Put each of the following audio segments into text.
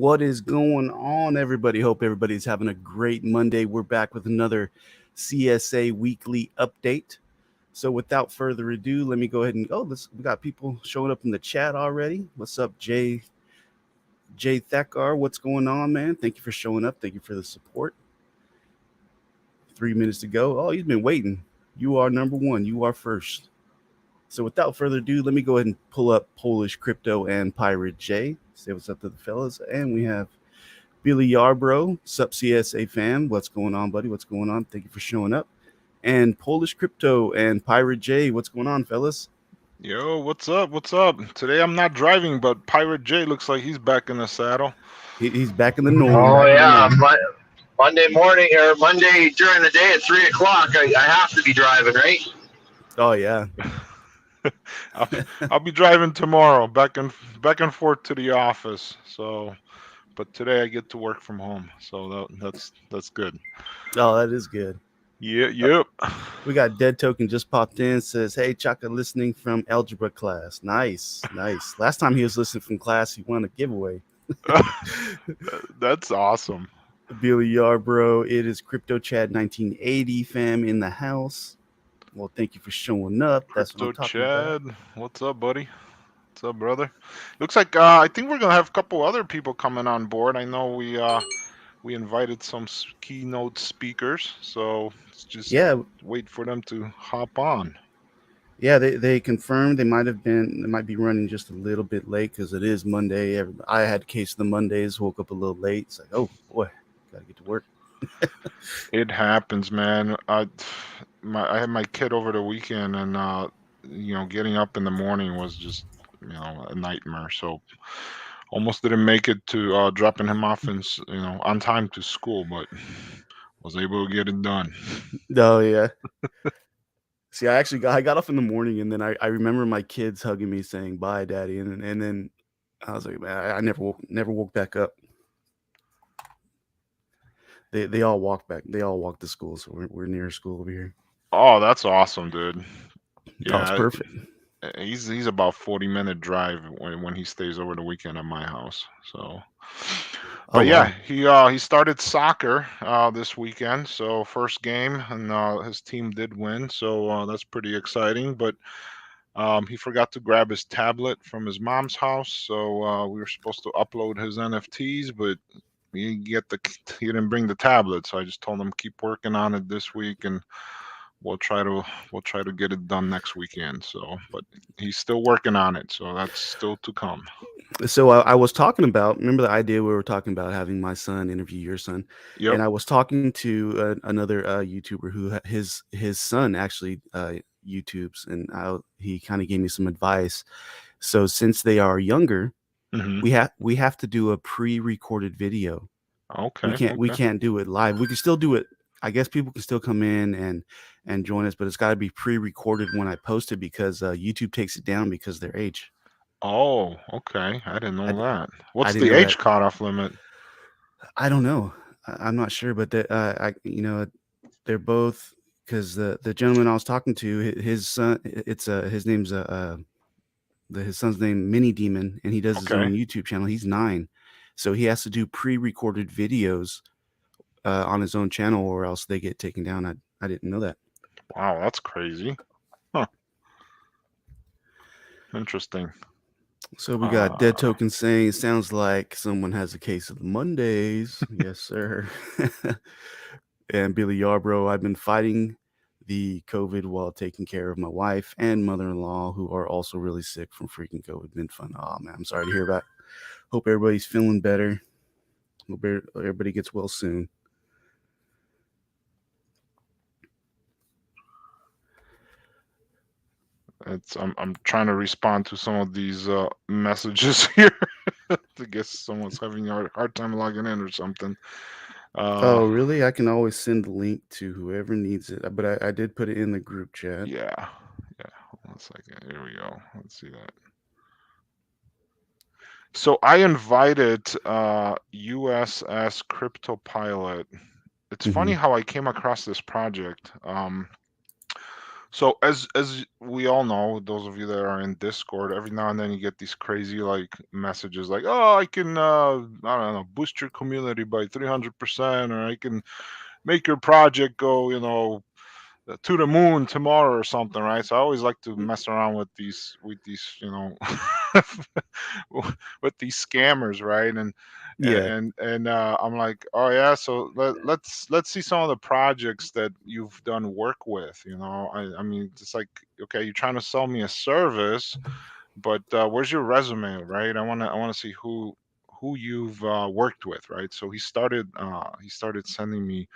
What is going on, everybody? Hope everybody's having a great Monday. We're back with another CSA weekly update. So, without further ado, let me go ahead and we got people showing up in the chat already. What's up, Jay Thakar? What's going on, man? Thank you for showing up. Thank you for the support. 3 minutes to go. Oh, you've been waiting. You are number one. You are first. So without further ado, let me go ahead and pull up Polish Crypto and Pirate J. Say what's up to the fellas. And we have Billy Yarbrough, Sup CSA fam. What's going on, buddy? What's going on? Thank you for showing up. And Polish Crypto and Pirate J. What's going on, fellas? Yo, what's up? What's up? Today I'm not driving, but Pirate J looks like he's back in the saddle. He's back in the norm. Oh, yeah. Monday morning or Monday during the day at 3 o'clock, I have to be driving, right? Oh, yeah. I'll be driving tomorrow, back and forth to the office. So, but today I get to work from home, so that's good. Oh, that is good. Yeah, yep. We got Dead Token just popped in. Says, "Hey, Chaka, listening from algebra class. Nice. Last time he was listening from class, he won a giveaway. That's awesome. Billy Yarbrough, it is Crypto Chad 1980 fam in the house. Well, thank you for showing up. That's Crypto what I'm talking Chad, about. what's up, buddy? What's up, brother? Looks like I think we're gonna have a couple other people coming on board. I know we invited some keynote speakers, so it's just wait for them to hop on. Yeah, they confirmed they might be running just a little bit late because it is Monday. I had a case of the Mondays, woke up a little late. It's like, oh boy, gotta get to work. It happens, man. I had my kid over the weekend, and getting up in the morning was just a nightmare. So almost didn't make it to dropping him off on time to school, but was able to get it done. Oh yeah. See, I got off in the morning, and then I remember my kids hugging me saying bye, Daddy, and then I was like, man, I never woke back up. They all walked back. They all walked to school, so we're near school over here. Oh, that's awesome, dude. Yeah, it's perfect. He's about 40-minute drive when he stays over the weekend at my house. So, but he started soccer this weekend. So first game, and his team did win. So that's pretty exciting. But he forgot to grab his tablet from his mom's house. So we were supposed to upload his NFTs, but he didn't bring the tablet. So I just told him keep working on it this week, and we'll try to get it done next weekend. So, but he's still working on it, so that's still to come. So I was talking about, remember the idea we were talking about having my son interview your son? Yep. And I was talking to another YouTuber who his son actually YouTubes, and he kind of gave me some advice. So since they are younger, we have to do a pre-recorded video. Okay. We can't do it live. We can still do it. I guess people can still come in and join us, but it's got to be pre-recorded when I post it because YouTube takes it down because of their age. Oh, okay. I didn't know that. What's the age cutoff limit? I don't know. I'm not sure, but they're both, because the gentleman I was talking to, his son, his name's his son's name Mini Demon, and he does his own YouTube channel. He's 9, so he has to do pre-recorded videos on his own channel, or else they get taken down. I didn't know that. Wow, that's crazy. Huh. Interesting. So we got Dead Token saying, sounds like someone has a case of the Mondays. Yes, sir. And Billy Yarbrough, I've been fighting the COVID while taking care of my wife and mother-in-law, who are also really sick from freaking COVID. Been fun. Oh man, I'm sorry to hear about. Hope everybody's feeling better. Hope everybody gets well soon. I'm trying to respond to some of these messages here. I guess someone's having a hard time logging in or something. Oh, really? I can always send the link to whoever needs it, but I did put it in the group chat. Yeah. Hold on a second. Here we go. Let's see that. So I invited USS CryptoPilot. It's funny how I came across this project. So as we all know, those of you that are in Discord, every now and then you get these crazy like messages like, "Oh, I can I don't know, boost your community by 300%, or I can make your project go, to the moon tomorrow or something," right? So I always like to mess around with these, with these scammers, right? Yeah. I'm like, oh yeah, so let's see some of the projects that you've done work with. I mean, it's like, okay, you're trying to sell me a service, but where's your resume, right? I want to see who you've worked with, right? So he started sending me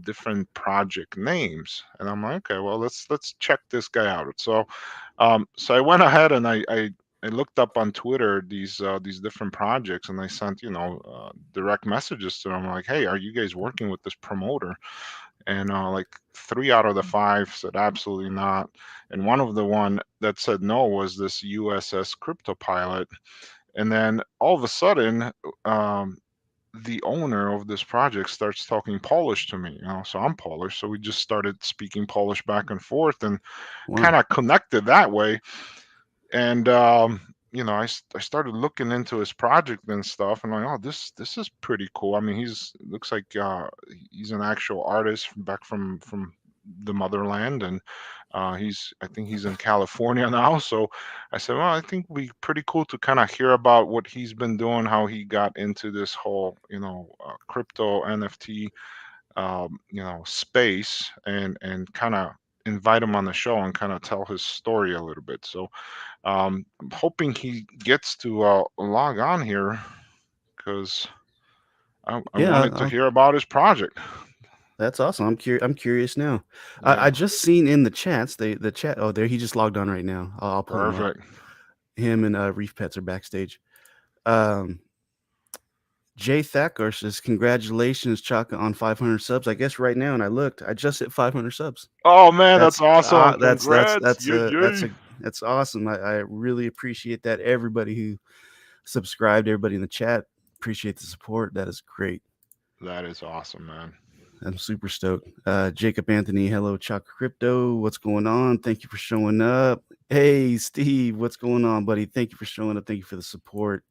different project names, and I'm like, okay, well, let's check this guy out. So I went ahead and I looked up on Twitter these different projects, and I sent direct messages to them like, hey, are you guys working with this promoter? And like 3 out of the 5 said absolutely not, and one that said no was this USS CryptoPilot. And then all of a sudden, um, the owner of this project starts talking Polish to me, so I'm Polish, so we just started speaking Polish back and forth, and Wow. kind of connected that way. And I started looking into his project and stuff, and like, oh, this is pretty cool. I mean, he's looks like he's an actual artist back from the motherland, and I think he's in California now. So I said, well, I think it'd be pretty cool to kind of hear about what he's been doing, how he got into this whole crypto NFT space, and kind of invite him on the show and kind of tell his story a little bit. So I'm hoping he gets to log on here, because I Yeah, wanted to hear about his project. that's awesome. I'm curious now. I Yeah, just seen in the chats, the chat. Oh, there he just logged on right now. I'll pull him up. perfect. Him and Reef Pets are backstage. Um, Jay Thacker says, "Congratulations, Chaka, on 500 subs." I guess right now, and I looked, I just hit 500 subs. Oh man, that's That's awesome! Congrats, that's yay yay! that's awesome. I really appreciate that. Everybody who subscribed, everybody in the chat, appreciate the support. That is great. That is awesome, man. I'm super stoked. Jacob Anthony, hello, Chaka Crypto. What's going on? Thank you for showing up. Hey, Steve, what's going on, buddy? Thank you for showing up. Thank you for the support.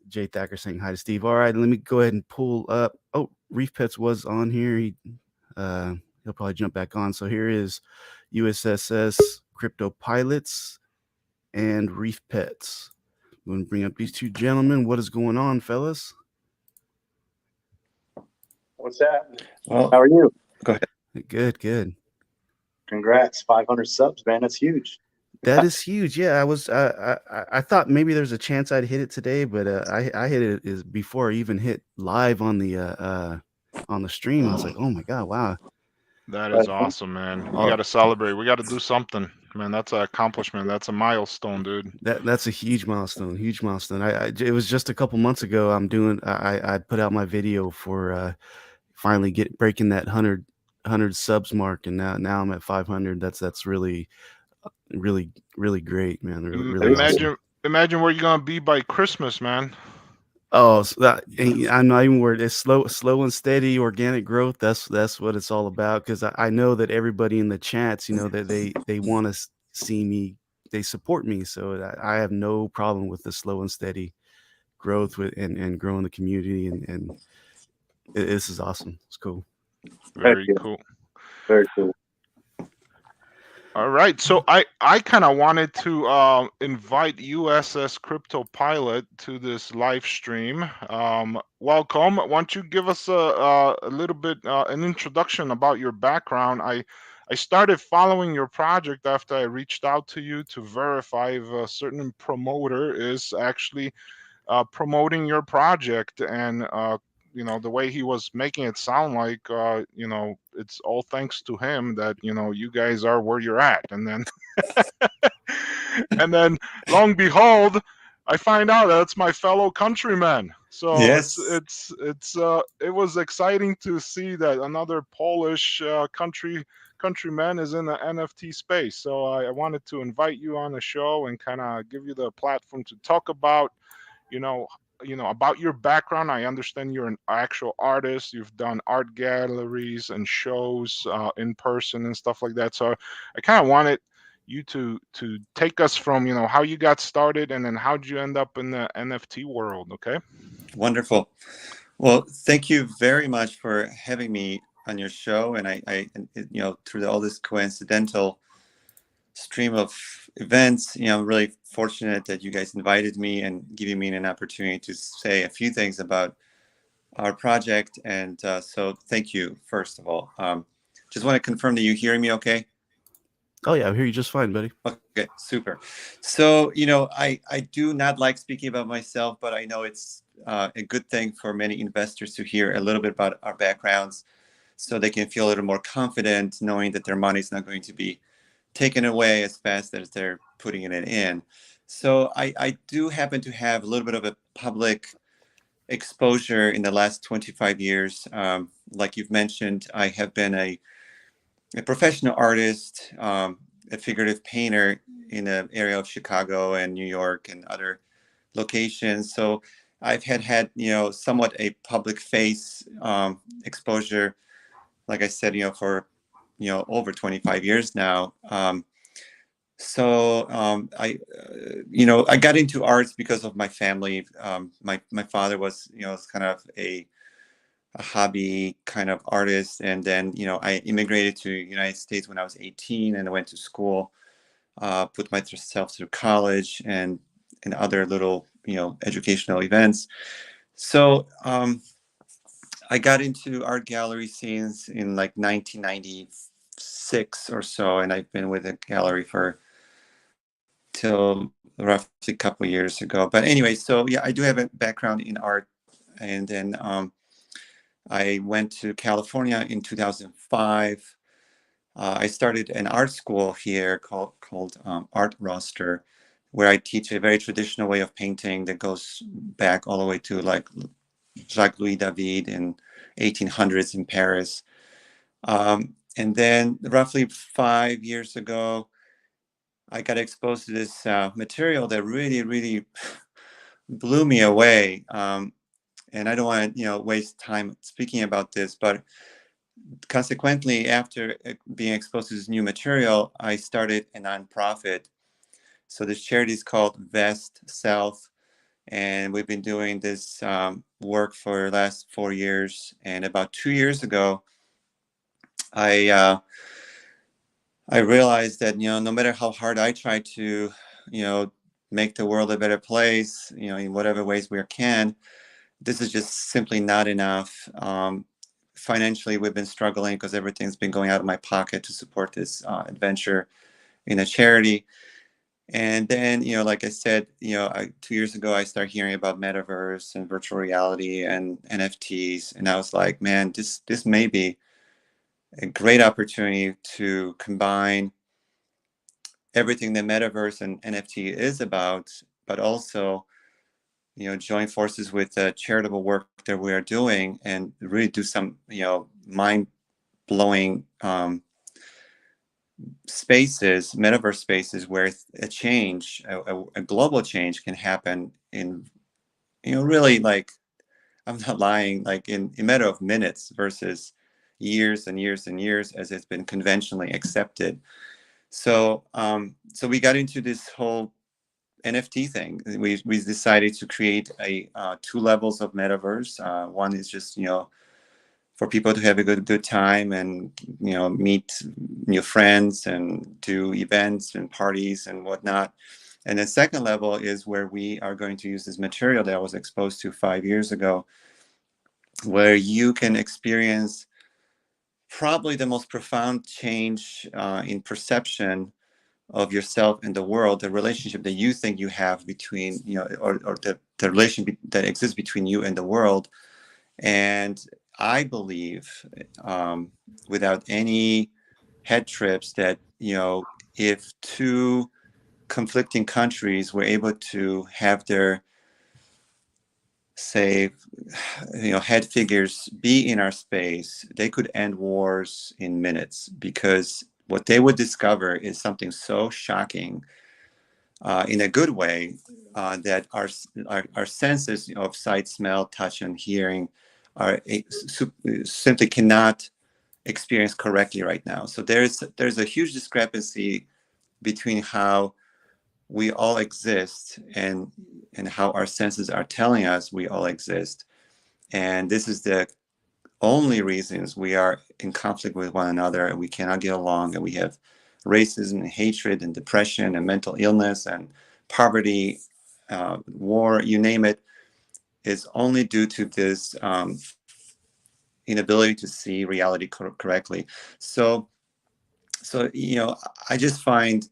Jay Thacker saying hi to Steve. All right, let me go ahead and pull up. Oh, Reef Pets was on here. He'll probably jump back on. So here is USS CryptoPilots and Reef Pets. I'm going to bring up these two gentlemen. What is going on, fellas? What's that? Well, How are you? go ahead. Good. Congrats, 500 subs, man. That's huge. That is huge. Yeah, I thought maybe there's a chance I'd hit it today, but I hit it is before I even hit live on the stream. I was like, oh my god, wow. That is awesome, man. We got to celebrate. We got to do something, man. That's an accomplishment. That's a milestone, dude. That's a huge milestone. Huge milestone. It was just a couple months ago. I put out my video for finally breaking that 100 subs mark, and now I'm at 500. That's really great, man. Really awesome. Imagine where you're gonna be by Christmas, man. Oh, so I'm not even worried. It's slow and steady organic growth. That's what it's all about. Because I know that everybody in the chats, that they want to see me, they support me. So I have no problem with the slow and steady growth and growing the community. And this is awesome. It's cool. Very cool. Very cool. All right, so I kind of wanted to invite USS CryptoPilot to this live stream. Welcome. Why don't you give us a little bit an introduction about your background? I started following your project after I reached out to you to verify if a certain promoter is actually promoting your project, and the way he was making it sound like it's all thanks to him that you guys are where you're at. And then and then long behold, I find out that's my fellow countryman. So Yes. it was exciting to see that another Polish countryman is in the NFT space. So I wanted to invite you on the show and kind of give you the platform to talk about about your background. I understand you're an actual artist. You've done art galleries and shows in person and stuff like that. So I kind of wanted you to take us from how you got started, and then how did you end up in the NFT world. Okay. Wonderful. Well, thank you very much for having me on your show. And through all this coincidental stream of events, I'm really fortunate that you guys invited me and giving me an opportunity to say a few things about our project. And so thank you, first of all. Just want to confirm that you're hearing me okay? Oh, yeah, I hear you just fine, buddy. Okay, super. So, I do not like speaking about myself, but I know it's a good thing for many investors to hear a little bit about our backgrounds so they can feel a little more confident knowing that their money is not going to be taken away as fast as they're putting it in. So I do happen to have a little bit of a public exposure in the last 25 years. Like you've mentioned, I have been a professional artist, a figurative painter in the area of Chicago and New York and other locations. So I've had somewhat a public face exposure, like I said, for over 25 years now. I got into arts because of my family. My father was kind of a hobby kind of artist, and then I immigrated to the United States when I was 18, and I went to school, put myself through college and other little educational events. So I got into art gallery scenes in like 1996 or so, and I've been with the gallery for till roughly a couple of years ago. But anyway, so yeah, I do have a background in art, and then I went to California in 2005. I started an art school here called Art Roster, where I teach a very traditional way of painting that goes back all the way to like Jacques-Louis David in 1800s in Paris. And then roughly 5 years ago, I got exposed to this material that really, really blew me away. And I don't want to, waste time speaking about this, but consequently, after being exposed to this new material, I started a nonprofit. So this charity is called Vest South, and we've been doing this work for the last 4 years. And about 2 years ago, I realized that no matter how hard I try to make the world a better place, in whatever ways we can, this is just simply not enough. Financially, we've been struggling because everything's been going out of my pocket to support this adventure in a charity. And then, like I said, 2 years ago, I started hearing about metaverse and virtual reality and NFTs. And I was like, man, this may be a great opportunity to combine everything that metaverse and NFT is about, but also, join forces with the charitable work that we are doing and really do some, mind-blowing spaces, metaverse spaces, where a change, a global change can happen in, really, like, I'm not lying, like in a matter of minutes versus years and years and years as it's been conventionally accepted. So we got into this whole NFT thing. We decided to create a 2 levels of metaverse. One is just for people to have a good time and meet new friends and do events and parties and whatnot. And the second level is where we are going to use this material that I was exposed to 5 years ago, where you can experience probably the most profound change in perception of yourself and the world, the relationship that you think you have between, or the relationship that exists between you and the world. And I believe, without any head trips, that, if 2 conflicting countries were able to have their, say, head figures be in our space, they could end wars in minutes, because what they would discover is something so shocking in a good way, that our senses of sight, smell, touch, and hearing are simply cannot experience correctly right now. So there's a huge discrepancy between how we all exist and how our senses are telling us we all exist. And this is the only reasons we are in conflict with one another, and we cannot get along, and we have racism and hatred and depression and mental illness and poverty, war, you name it, is only due to this inability to see reality correctly. So I just find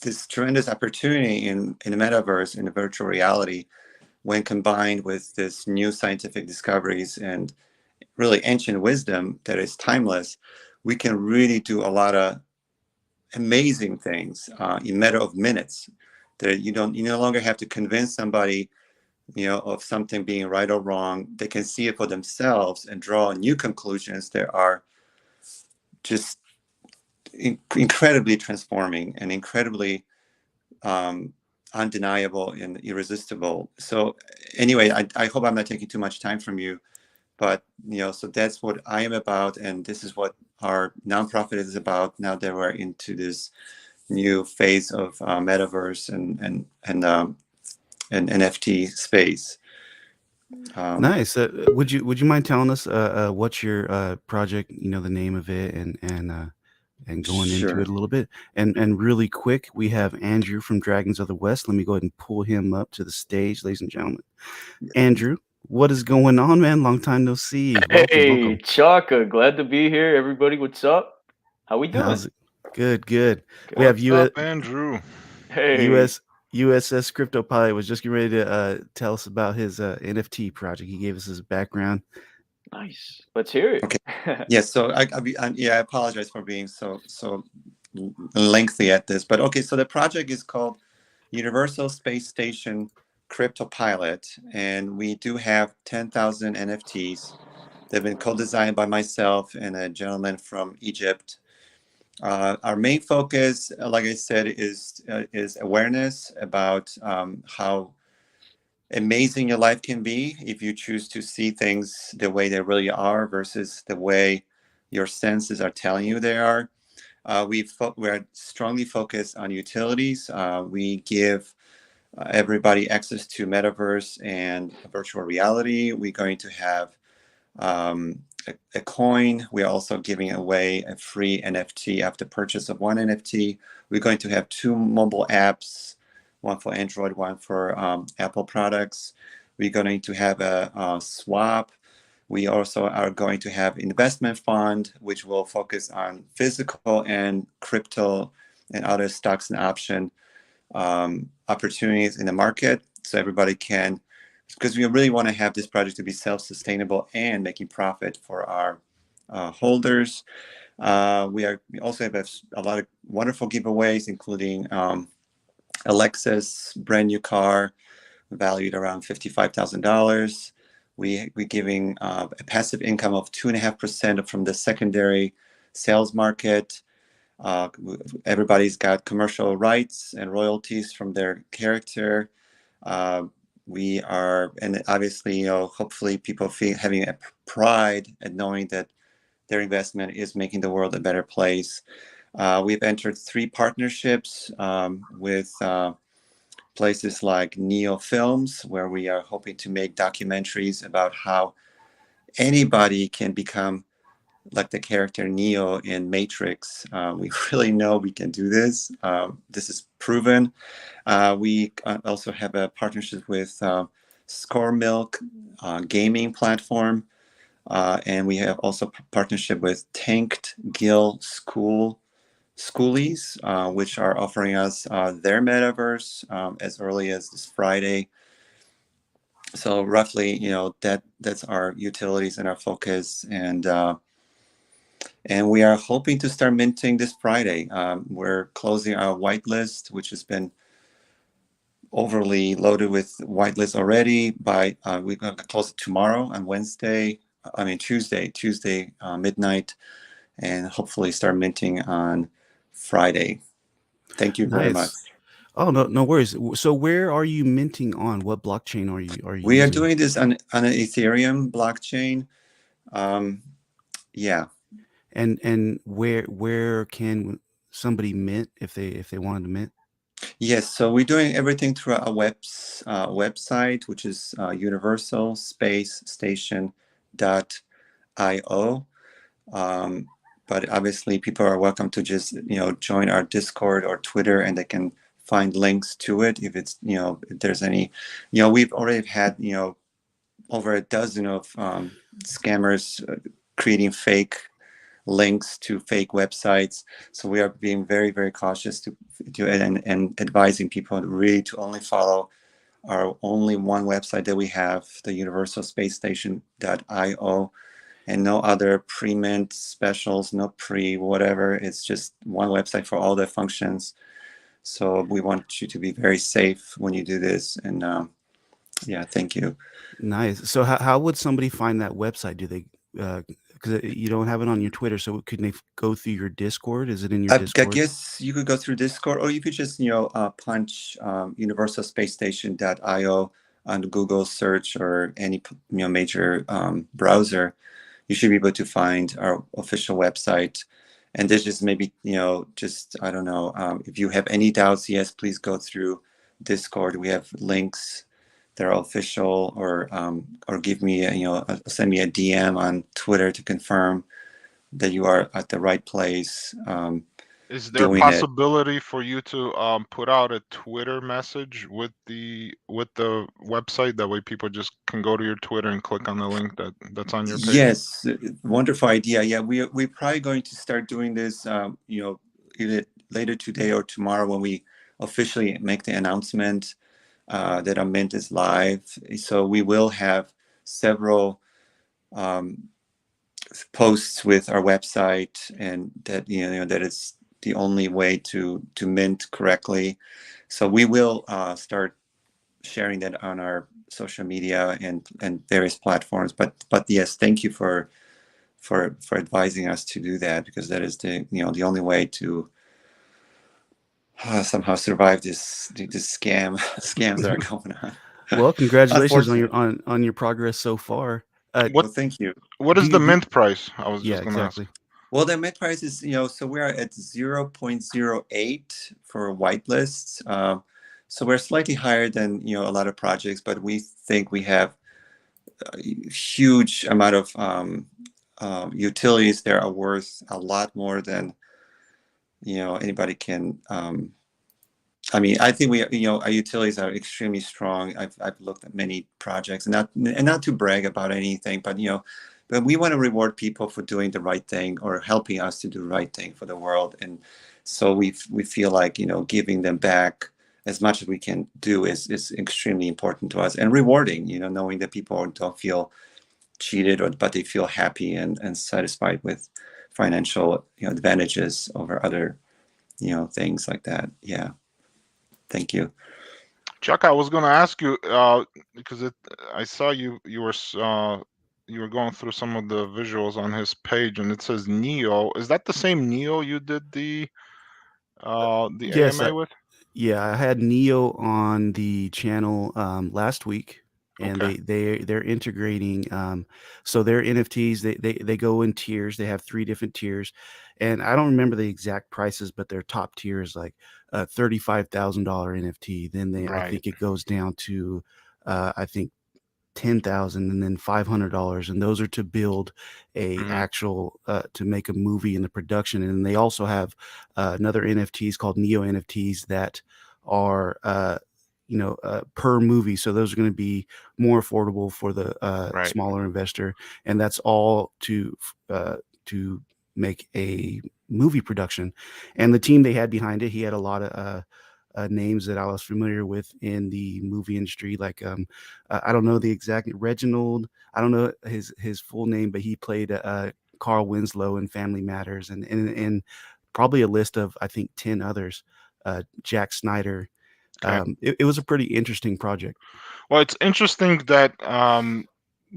this tremendous opportunity in the metaverse, in the virtual reality, when combined with this new scientific discoveries and really ancient wisdom that is timeless, we can really do a lot of amazing things in a matter of minutes. That you no longer have to convince somebody, of something being right or wrong. They can see it for themselves and draw new conclusions that are just incredibly transforming and incredibly undeniable and irresistible. So anyway, I hope I'm not taking too much time from you, but so that's what I am about, and this is what our nonprofit is about now that we're into this new phase of metaverse and NFT space. Nice. Would you mind telling us what's your project? The name of it, and going into Sure. it a little bit. And really quick, we have Andrew from Dragons of the West. Let me go ahead and pull him up to the stage, ladies and gentlemen. Andrew, what is going on, man? Long time no see. Welcome, Hey, welcome. Chaka, glad to be here. Everybody, what's up? How we doing? How's it? Good, good. Good. We have What's up, Andrew? Hey, USS CryptoPilot was just getting ready to tell us about his NFT project. He gave us his background. nice. Let's hear it. Okay. Yes. So I apologize for being so lengthy at this, but okay. So the project is called Universal Space Station CryptoPilot, and we do have 10,000 NFTs. They've been co-designed by myself and a gentleman from Egypt. Our main focus, like I said, is awareness about how amazing your life can be if you choose to see things the way they really are versus the way your senses are telling you they are. We're strongly focused on utilities. We give everybody access to metaverse and virtual reality. We're going to have a coin. We are also giving away a free NFT after purchase of one NFT. We're going to have 2 mobile apps, one for Android, one for Apple products. We're going to have a swap. We also are going to have investment fund, which will focus on physical and crypto and other stocks and option opportunities in the market. So everybody can, because we really want to have this project to be self-sustainable and making profit for our holders. We also have a lot of wonderful giveaways, including Alexa's brand new car valued around $55,000. We're giving a passive income of 2.5% from the secondary sales market. Everybody's got commercial rights and royalties from their character. We are, and obviously, hopefully people having a pride and knowing that their investment is making the world a better place. We've entered 3 partnerships with places like Neo Films, where we are hoping to make documentaries about how anybody can become like the character Neo in Matrix. We really know we can do this. This is proven. We also have a partnership with Score Milk gaming platform. And we have also partnership with Tanked Gill Schoolies, which are offering us their metaverse as early as this Friday. So roughly, that's our utilities and our focus, and we are hoping to start minting this Friday. We're closing our whitelist, which has been overly loaded with whitelist already. We're going to close it tomorrow on Tuesday midnight, and hopefully start minting on Friday. Thank you very much. Oh, no worries. So where are you minting on? What blockchain are you We are using? doing this on an Ethereum blockchain. Yeah. And where can somebody mint if they wanted to mint? Yes, so we're doing everything through a website, which is universalspacestation.io. But obviously, people are welcome to just join our Discord or Twitter, and they can find links to it if it's if there's any. We've already had over a dozen of scammers creating fake links to fake websites. So we are being very, very cautious to and advising people really to only follow our only one website that we have, the universalspacestation.io, and no other pre-mint specials, no whatever. It's just one website for all the functions. So we want you to be very safe when you do this. And yeah, thank you. Nice. So how would somebody find that website? Do they because you don't have it on your Twitter, so could they go through your Discord? Is it in your I Discord? guess you could go through Discord, or you could just punch universalspacestation.io on Google search or any major browser. You should be able to find our official website. And there's just maybe just I don't know, if you have any doubts, yes, please go through Discord. We have links that are official, or give me send me a DM on Twitter to confirm that you are at the right place. Is there a Doing it. possibility for you to put out a Twitter message with the website? That way people just can go to your Twitter and click on the link that's on your page? Yes, wonderful idea. Yeah, we're probably going to start doing this, either later today or tomorrow when we officially make the announcement that our mint is live. So we will have several posts with our website, and that that it's the only way to mint correctly. So we will start sharing that on our social media and various platforms. But yes, thank you for advising us to do that, because that is the the only way to somehow survive this scams that are going on. Well, congratulations on Unfortunately. your progress so far. What Well, thank you. what is the mint price? I was Yeah, just gonna ask. exactly. Well, the mid price is, so we're at 0.08 for whitelists. So we're slightly higher than, a lot of projects, but we think we have a huge amount of utilities that are worth a lot more than, anybody can. I mean, I think our utilities are extremely strong. I've looked at many projects, and not to brag about anything, but but we want to reward people for doing the right thing or helping us to do the right thing for the world. And so we feel like giving them back as much as we can do is extremely important to us, and rewarding. Knowing that people don't feel cheated, but they feel happy and satisfied with financial advantages over other things like that. Yeah. Thank you. Chuck, I was going to ask you because I saw you were going through some of the visuals on his page, and it says Neo. Is that the same Neo you did the Yes, AMA with? yeah, I had Neo on the channel last week, and Okay. they're integrating. So their NFTs they go in tiers. They have 3 different tiers, and I don't remember the exact prices, but their top tier is like a $35,000 NFT. Then I Right. think it goes down to I think 10,000 and then $500, and those are to build a Mhm. actual to make a movie in the production. And they also have another NFTs called Neo NFTs that are per movie, so those are going to be more affordable for the Right. smaller investor, and that's all to make a movie production. And the team they had behind it, he had a lot of names that I was familiar with in the movie industry. Like I don't know the exact Reginald. I don't know his full name, but he played Carl Winslow in Family Matters, and probably a list of I think 10 others. Jack Snyder. Okay. It was a pretty interesting project. Well, it's interesting that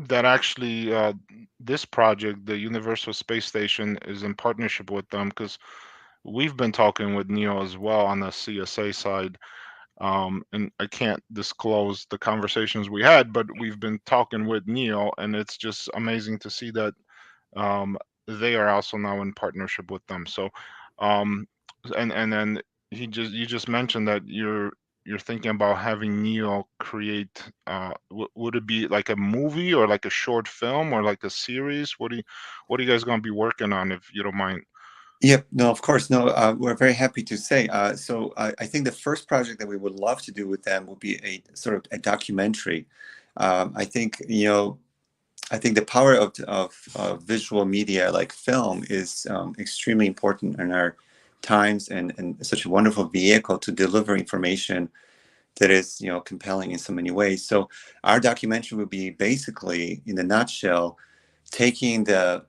actually this project, the Universal Space Station, is in partnership with them, because we've been talking with Neo as well on the CSA side. And I can't disclose the conversations we had, but we've been talking with Neo, and it's just amazing to see that they are also now in partnership with them. So, um, and then you just mentioned that you're thinking about having Neo create. Would it be like a movie or like a short film or like a series? What are you guys gonna be working on, if you don't mind? Yep. No, of course. No, we're very happy to say. So I think the first project that we would love to do with them would be a sort of a documentary. I think, I think the power of visual media like film is extremely important in our times, and such a wonderful vehicle to deliver information that is, compelling in so many ways. So our documentary would be basically, in a nutshell, taking the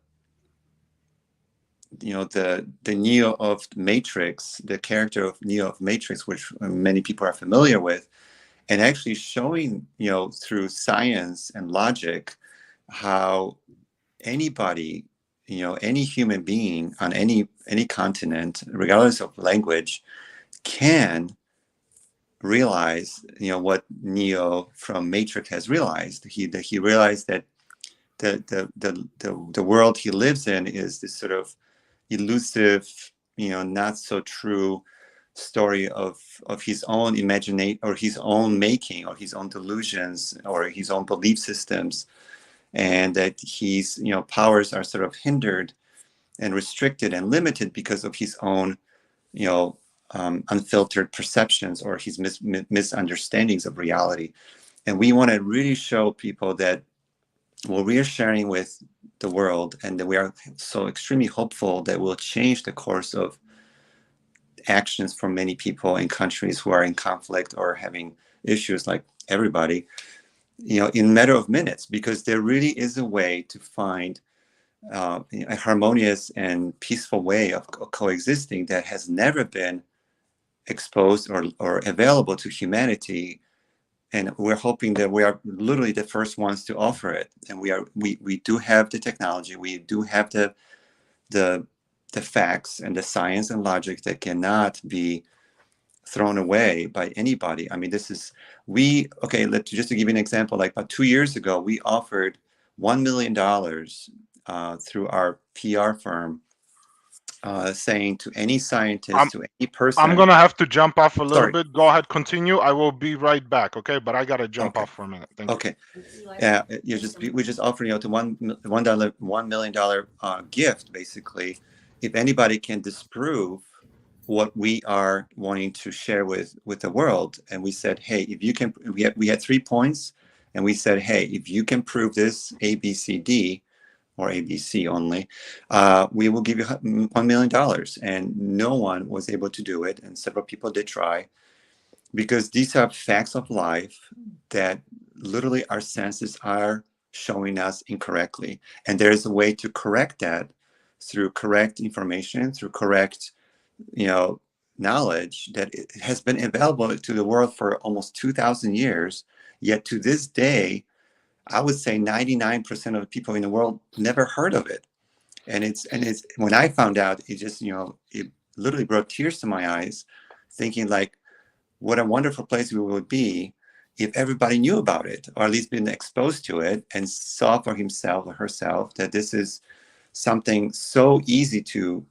Neo of Matrix, the character of Neo of Matrix, which many people are familiar with, and actually showing, through science and logic, how anybody, any human being on any continent, regardless of language, can realize, what Neo from Matrix has realized. He realized that the world he lives in is this sort of elusive, not so true story of his own imagination, or his own making, or his own delusions, or his own belief systems, and that his powers are sort of hindered and restricted and limited because of his own unfiltered perceptions, or his misunderstandings of reality. And we want to really show people that what we are sharing with the world, and that we are so extremely hopeful that will change the course of actions for many people in countries who are in conflict or having issues like everybody, in a matter of minutes, because there really is a way to find a harmonious and peaceful way of coexisting that has never been exposed or available to humanity. And we're hoping that we are literally the first ones to offer it. And we do have the technology, we do have the facts and the science and logic that cannot be thrown away by anybody. I mean, just to give you an example, like about 2 years ago, we offered $1 million through our PR firm, saying to any scientist, to any person. I'm gonna have to jump off a little Sorry. bit. Go ahead, continue. I will be right back, okay? But I gotta jump Okay. off for a minute. Thank you. Okay. Yeah, we just offer to $1 million gift, basically, if anybody can disprove what we are wanting to share with the world. And we said, hey, if you can, we had 3 points, and we said, hey, if you can prove this A, B, C, D, or ABC only, we will give you $1 million. And no one was able to do it, and several people did try, because these are facts of life that literally our senses are showing us incorrectly. And there is a way to correct that through correct information, through correct, knowledge that it has been available to the world for almost 2,000 years. Yet to this day, I would say 99% of the people in the world never heard of it. And it's when I found out, it just, it literally brought tears to my eyes, thinking like, what a wonderful place we would be if everybody knew about it, or at least been exposed to it, and saw for himself or herself that this is something so easy to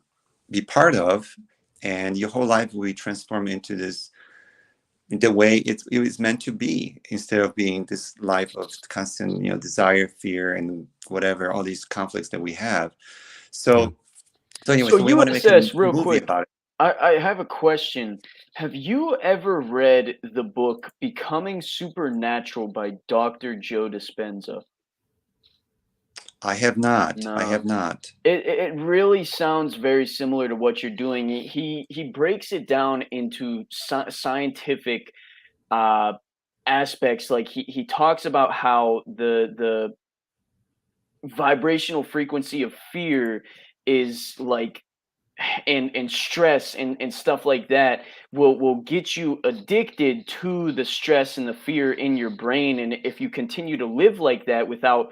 be part of, and your whole life will be transformed into this, the way it was meant to be, instead of being this life of constant, desire, fear, and whatever, all these conflicts that we have. So anyway, so we want to make a real movie quick, about it. I have a question. Have you ever read the book Becoming Supernatural by Dr. Joe Dispenza? I have not. No. I have not. It really sounds very similar to what you're doing. He breaks it down into scientific aspects. Like he talks about how the vibrational frequency of fear is like and stress and stuff like that will get you addicted to the stress and the fear in your brain. And if you continue to live like that without,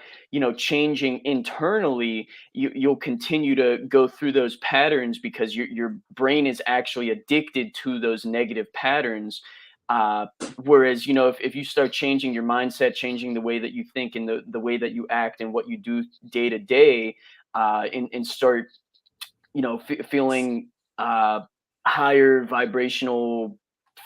changing internally, you'll continue to go through those patterns because your brain is actually addicted to those negative patterns. uh, Whereas, if you start changing your mindset, changing the way that you think and the way that you act and what you do day to day, and start, feeling uh, higher vibrational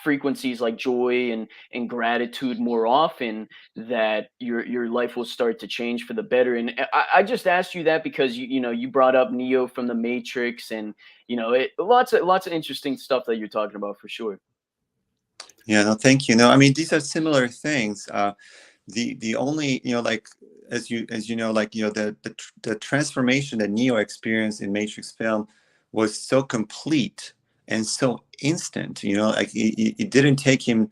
frequencies like joy and gratitude more often, that your life will start to change for the better. And I just asked you that because you brought up Neo from the Matrix, and lots of interesting stuff that you're talking about for sure. Yeah, no, thank you. No, I mean, these are similar things. The only, like, as you know, like, the transformation that Neo experienced in Matrix film was so complete and so instant. Like, it didn't take him,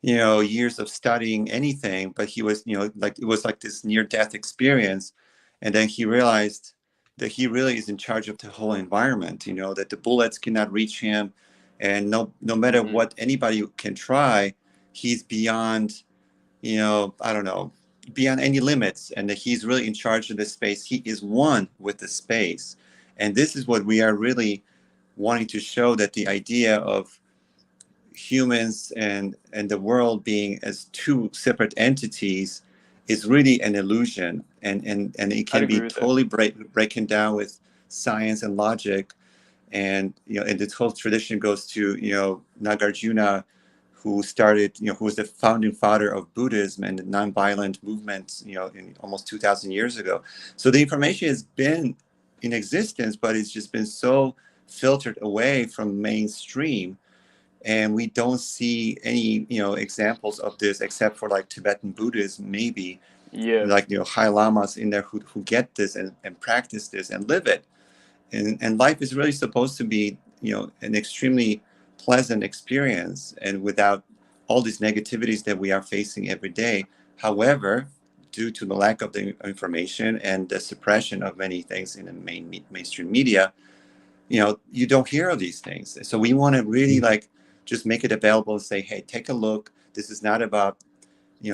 years of studying anything, but he was, like, it was like this near death experience, and then he realized that he really is in charge of the whole environment. That the bullets cannot reach him, and no matter Mhm. what anybody can try, he's beyond, I don't know, beyond any limits, and that he's really in charge of the space. He is one with the space. And this is what we are really wanting to show, that the idea of humans and the world being as two separate entities is really an illusion, and it I'd can be agree with that. totally breaking down with science and logic. And and this whole tradition goes to Nagarjuna, who started, who was the founding father of Buddhism and the nonviolent movement, in almost 2,000 years ago. So the information has been in existence, but it's just been so filtered away from mainstream, and we don't see any examples of this except for like Tibetan Buddhism, maybe, Yeah. like high lamas in there who get this and practice this and live it. And life is really supposed to be an extremely pleasant experience, and without all these negativities that we are facing every day. However, due to the lack of the information and the suppression of many things in the mainstream media, you don't hear of these things. So we want to really, like, just make it available and say, hey, take a look. This is not about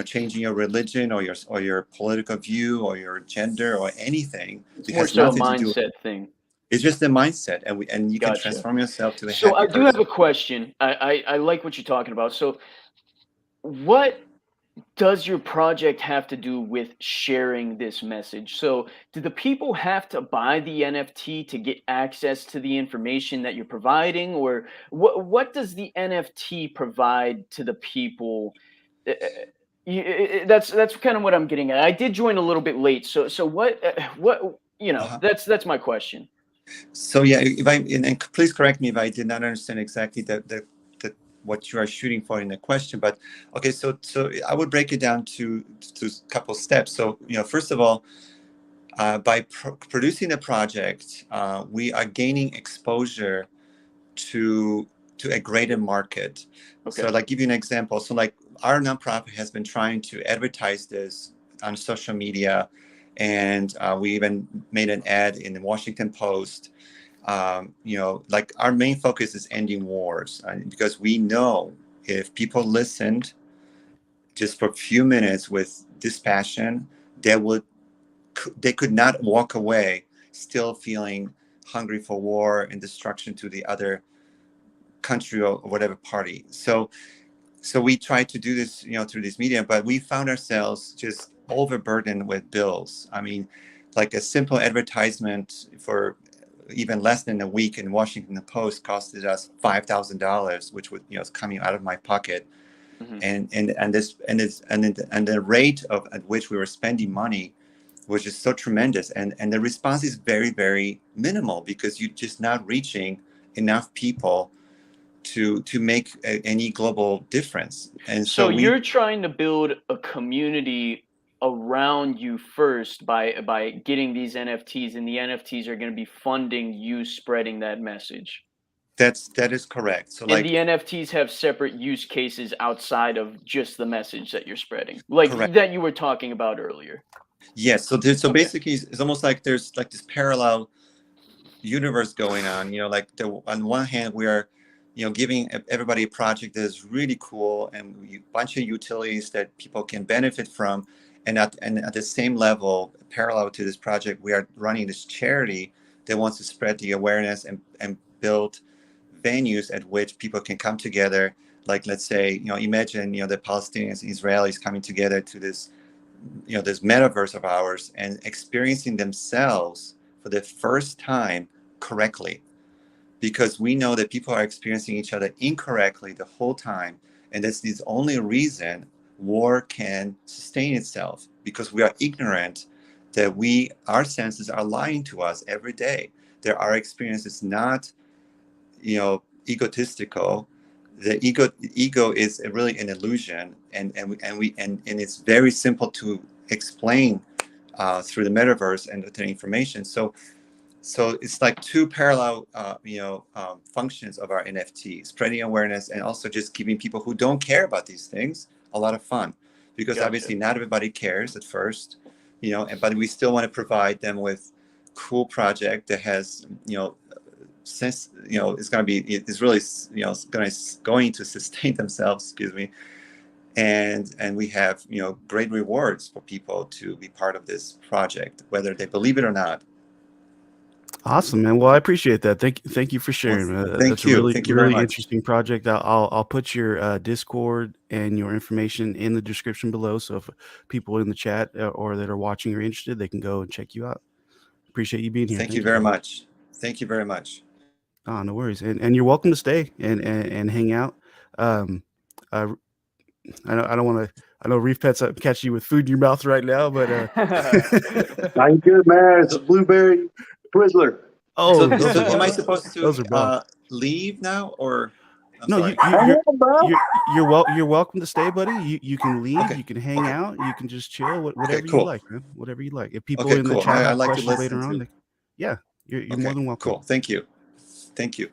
changing your religion or your political view or your gender or anything. It's It more has so a nothing to do. mindset thing. It's just a mindset, and you can Gotcha. transform yourself to a So happy I do have person. a question. I like what you're talking about. So what does your project have to do with sharing this message? So do the people have to buy the NFT to get access to the information that you're providing, or what does the NFT provide to the people? Uh, uh, that's kind of what I'm getting at. I did join a little bit late, so what Uh-huh. that's my question. So yeah, if I and please correct me if I did not understand exactly the what you are shooting for in the question. But okay, so I would break it down to a couple steps. So first of all, by producing the project, we are gaining exposure to a greater market. So, Okay. like, give you an example. So, like, our nonprofit has been trying to advertise this on social media, and we even made an ad in the Washington Post. Like, our main focus is ending wars, because we know if people listened just for a few minutes with dispassion, they would they could not walk away still feeling hungry for war and destruction to the other country or whatever party. So we tried to do this, through this media, but we found ourselves just overburdened with bills. I mean, like, a simple advertisement for even less than a week in Washington Post costed us $5,000, which was, is coming out of my pocket. Hmm. And the rate at which we were spending money was just so tremendous, and the response is very, very minimal, because you're just not reaching enough people to make any global difference. And so So we you're trying to build a community around you first by getting these NFTs, and the NFTs are going to be funding you spreading that message. that is correct. So, And like, the NFTs have separate use cases outside of just the message that you're spreading, like correct, that you were talking about earlier. yes. So Okay. basically, it's almost like there's like this parallel universe going on. Like on one hand, we are, giving everybody a project that is really cool and a bunch of utilities that people can benefit from. And at the same level, parallel to this project, we are running this charity that wants to spread the awareness and build venues at which people can come together. Like, let's say, imagine, the Palestinians and Israelis coming together to this, this metaverse of ours and experiencing themselves for the first time correctly. Because we know that people are experiencing each other incorrectly the whole time. And that's the only reason war can sustain itself, because we are ignorant that our senses are lying to us every day. That our experience is not, egotistical. The ego is really an illusion, and it's very simple to explain through the metaverse and the information. So it's like two parallel, functions of our NFT: spreading awareness and also just giving people who don't care about these things a lot of fun, because obviously not everybody cares at first, but we still want to provide them with cool project that has, since it's going to be, it's really going to sustain themselves, and we have great rewards for people to be part of this project, whether they believe it or not. Awesome, man. Well, I appreciate that. Thank you for sharing. That's a really interesting project. I'll put your Discord and your information in the description below, so if people in the chat or that are watching are interested, they can go and check you out. Appreciate you being here. Thank you very much. Thank you very much. Oh, no worries. And you're welcome to stay and hang out. I don't want to. I know ReefPets catch you with food in your mouth right now, but how you good, man? It's a blueberry Twizzler. Oh, so am I supposed to leave now, or? No, you're welcome to stay, buddy. You can leave. Okay. You can hang out. You can just chill. Whatever you like, man. Whatever you like. If people in the chat have questions later on, you're more than welcome. Cool. Thank you. Thank you.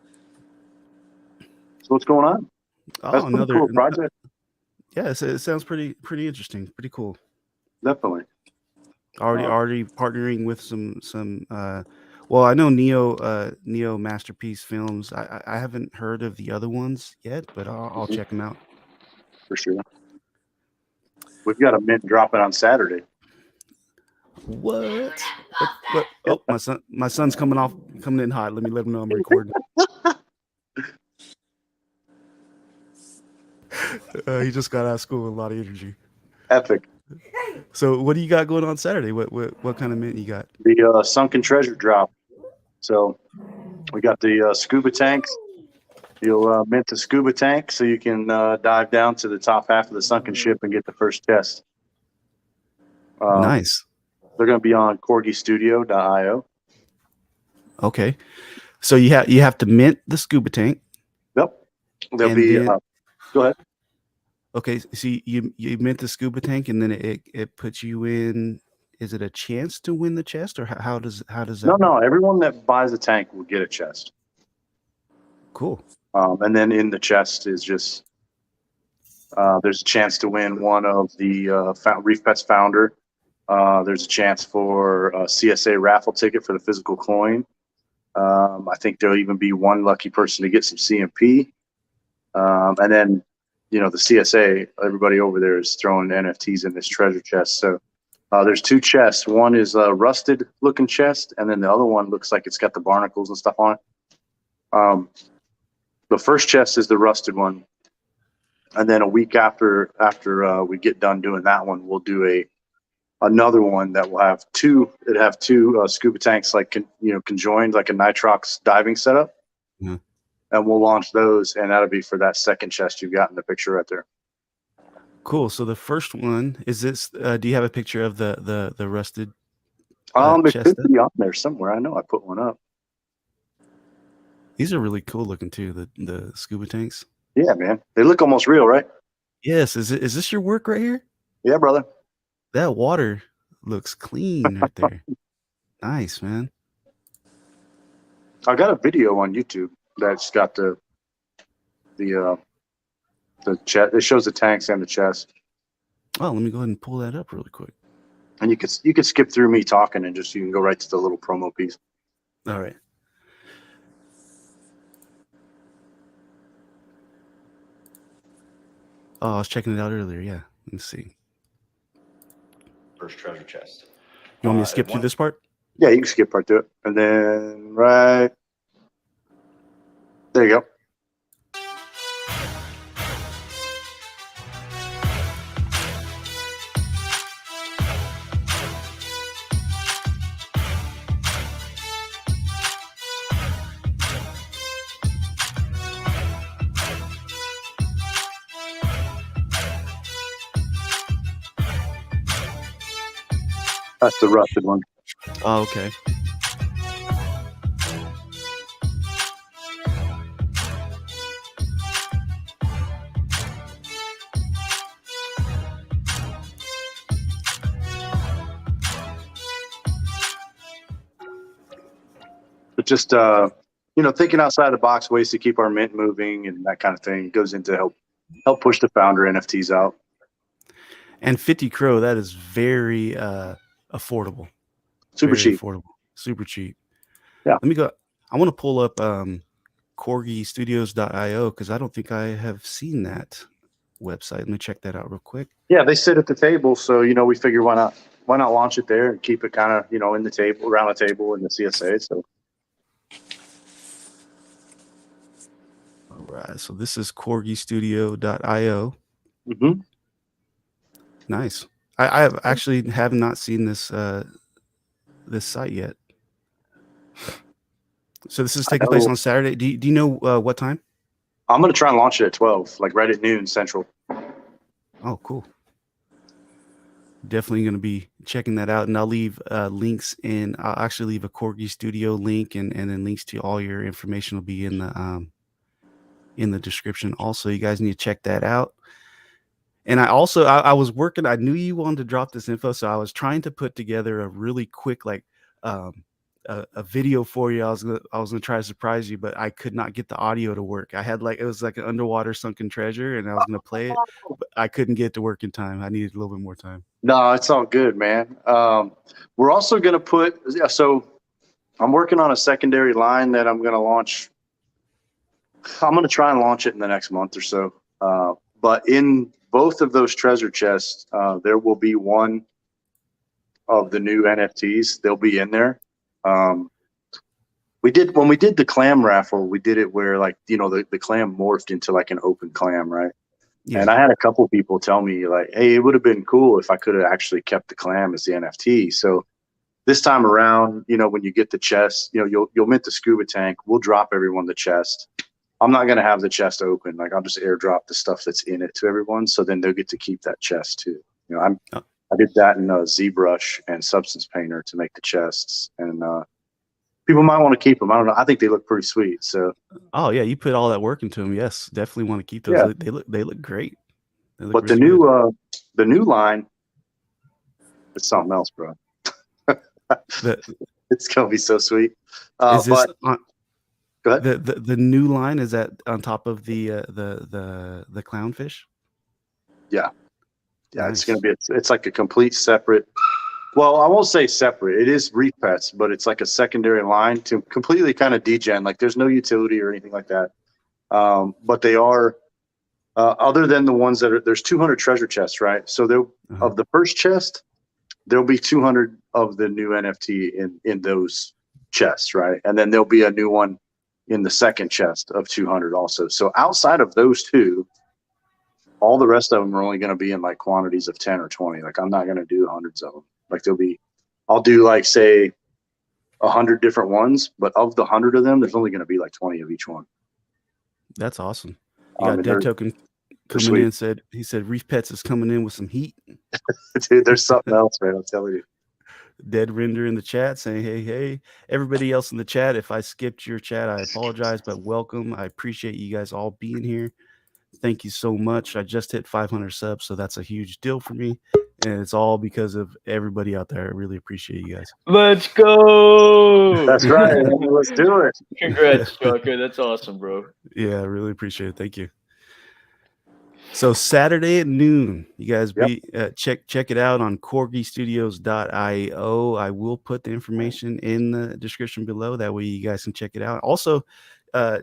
So what's going on? Oh, another cool project. Yeah, it sounds pretty interesting. Pretty cool. Definitely. Already partnering with some. Well, I know Neo Masterpiece Films. I haven't heard of the other ones yet, but I'll check them out for sure. We've got a mint dropping on Saturday. What? Oh, my son's coming in hot. Let him know I'm recording. He just got out of school with a lot of energy. Epic. So what do you got going on Saturday? What kind of mint you got? The sunken treasure drop. So we got the scuba tanks. You'll mint the scuba tank so you can dive down to the top half of the sunken ship and get the first chest. Nice. They're going to be on corgistudio.io. Okay. So you have to mint the scuba tank. Yep. They'll be go ahead. Okay, so you mint the scuba tank, and then it puts you in. Is it a chance to win the chest, or how does that? No. Everyone that buys the tank will get a chest. Cool. And then in the chest is just there's a chance to win one of the ReefPets founder. There's a chance for a CSA raffle ticket for the physical coin. I think there'll even be one lucky person to get some CMP. And then, the CSA, everybody over there is throwing NFTs in this treasure chest. So there's two chests. One is a rusted looking chest, and then the other one looks like it's got the barnacles and stuff on it. The first chest is the rusted one. And then a week after we get done doing that one, we'll do another one that will have two scuba tanks, like conjoined, like a nitrox diving setup. Mm-hmm. And we'll launch those, and that'll be for that second chest you've got in the picture right there. Cool. So the first one is this. Do you have a picture of the rusted? It could be on there somewhere. I know I put one up. These are really cool looking too. The scuba tanks. Yeah, man. They look almost real, right? Yes. Is this your work right here? Yeah, brother. That water looks clean right there. Nice, man. I got a video on YouTube that's got the chest. It shows the tanks and the chest. Oh, let me go ahead and pull that up really quick. And you could skip through me talking and you can go right to the little promo piece. All right. Oh, I was checking it out earlier. Yeah. Let's see. First treasure chest. You want me to skip through this part? Yeah, you can skip right to it. And then right there you go. That's the rusted one. Oh, okay. But just thinking outside the box, ways to keep our mint moving and that kind of thing goes into help push the founder NFTs out. And 50 Crow, that is very affordable. Super Very cheap. Affordable. Super cheap. Yeah. Let me go. I want to pull up corgistudios.io because I don't think I have seen that website. Let me check that out real quick. Yeah, they sit at the table, so we figure why not launch it there and keep it kind of in the table, around the table in the CSA. So All right, so this is corgistudio.io. mm-hmm. Nice. I actually have not seen this this site yet. So this is taking place on Saturday. Do you know what time? I'm gonna try and launch it at 12, like right at noon Central. Oh, cool. Definitely going to be checking that out, and I'll leave links in. I'll actually leave a Corgi Studio link, and then links to all your information will be in the description. Also, you guys need to check that out. And I was working. I knew you wanted to drop this info, so I was trying to put together a really quick a video for you. I was gonna try to surprise you, but I could not get the audio to work. I had it was like an underwater sunken treasure, and I was gonna play it, but I couldn't get it to work in time. I needed a little bit more time. No, it's all good, man. We're also gonna so I'm working on a secondary line that I'm gonna launch. I'm gonna try and launch it in the next month or so. But in both of those treasure chests, there will be one of the new NFTs. They'll be in there. When we did the clam raffle, we did it where the clam morphed into like an open clam, right? Yeah. And I had a couple people tell me like, hey, it would have been cool if I could have actually kept the clam as the NFT. So this time around, when you get the chest, you'll mint the scuba tank. We'll drop everyone the chest. I'm not going to have the chest open. Like I'll just airdrop the stuff that's in it to everyone. So then they'll get to keep that chest too. I did that in ZBrush and Substance Painter to make the chests, and people might want to keep them. I don't know. I think they look pretty sweet. So. Oh yeah, you put all that work into them. Yes, definitely want to keep those. Yeah. They look great. They look but the new line is something else, bro. It's gonna be so sweet. Is this go ahead. The new line, is that on top of the clownfish? Yeah. Yeah, nice. It's gonna be. It's like a complete separate. Well, I won't say separate. It is ReefPets, but it's like a secondary line to completely kind of degen. Like there's no utility or anything like that. But they are, other than the ones that there's 200 treasure chests, right? So there of the first chest, there'll be 200 of the new NFT in those chests, right? And then there'll be a new one in the second chest of 200 also. So outside of those two, all the rest of them are only going to be in like quantities of 10 or 20. Like I'm not going to do hundreds of them. Like I'll do like say 100 different ones, but of the 100 of them, there's only going to be like 20 of each one. That's awesome. You got Dead Token coming in. He said ReefPets is coming in with some heat. Dude, there's something else, man. I'm telling you. Dead Render in the chat saying, hey, everybody else in the chat. If I skipped your chat, I apologize, but welcome. I appreciate you guys all being here. Thank you so much. I just hit 500 subs, so that's a huge deal for me. And it's all because of everybody out there. I really appreciate you guys. Let's go. That's right. Let's do it. Congrats, Chaka. That's awesome, bro. Yeah, I really appreciate it. Thank you. So Saturday at noon, you guys check it out on corgistudios.io. I will put the information in the description below. That way you guys can check it out. Also,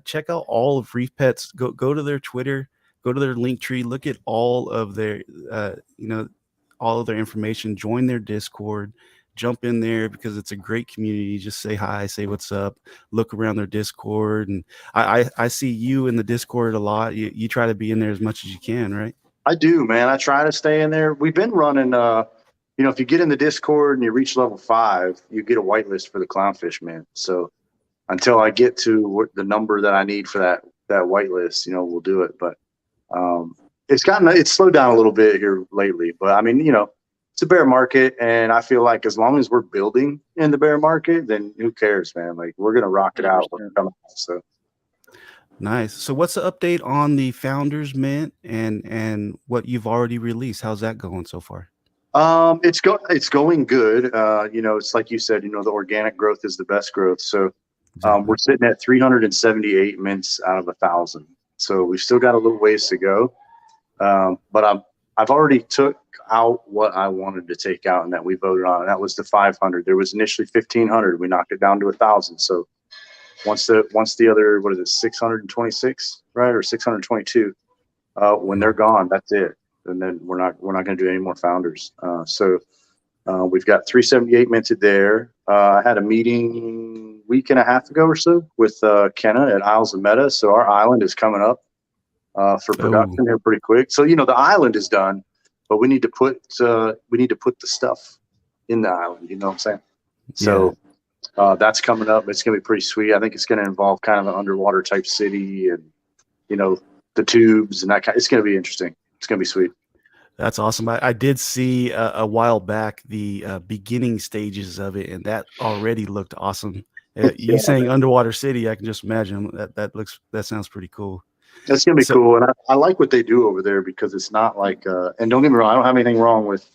check out all of ReefPets. Go to their Twitter. go to their link tree, look at all of their, all of their information, join their Discord, jump in there because it's a great community. Just say hi, say what's up, look around their Discord. And I see you in the Discord a lot. You try to be in there as much as you can, right? I do, man. I try to stay in there. We've been running, if you get in the Discord and you reach level 5, you get a whitelist for the clownfish, man. So until I get to the number that I need for that whitelist, we'll do it. But it's slowed down a little bit here lately. But I mean, it's a bear market, and I feel like as long as we're building in the bear market, then who cares, man? Like, we're gonna rock it out when it comes out. So nice. So what's the update on the Founders Mint and what you've already released? How's that going so far? It's going good. It's like you said, the organic growth is the best growth. So we're sitting at 378 mints out of 1,000. So we've still got a little ways to go. But I've already took out what I wanted to take out and that we voted on, and that was the 500. There was initially 1,500. We knocked it down to 1,000. So once the other, what is it, 626, right, or 622, when they're gone, that's it. And then we're not going to do any more founders. So we've got 378 minted there. I had a meeting week and a half ago or so with Kenna at Isles of Meta. So our island is coming up for production here pretty quick. So the island is done, but we need to put the stuff in the island. You know what I'm saying? So that's coming up. It's going to be pretty sweet. I think it's going to involve kind of an underwater type city, and the tubes and that kind. It's going to be interesting. It's going to be sweet. That's awesome. I did see a while back the beginning stages of it, and that already looked awesome. You saying underwater city, I can just imagine that sounds pretty cool. That's going to be cool. And I like what they do over there because it's not like, and don't get me wrong, I don't have anything wrong with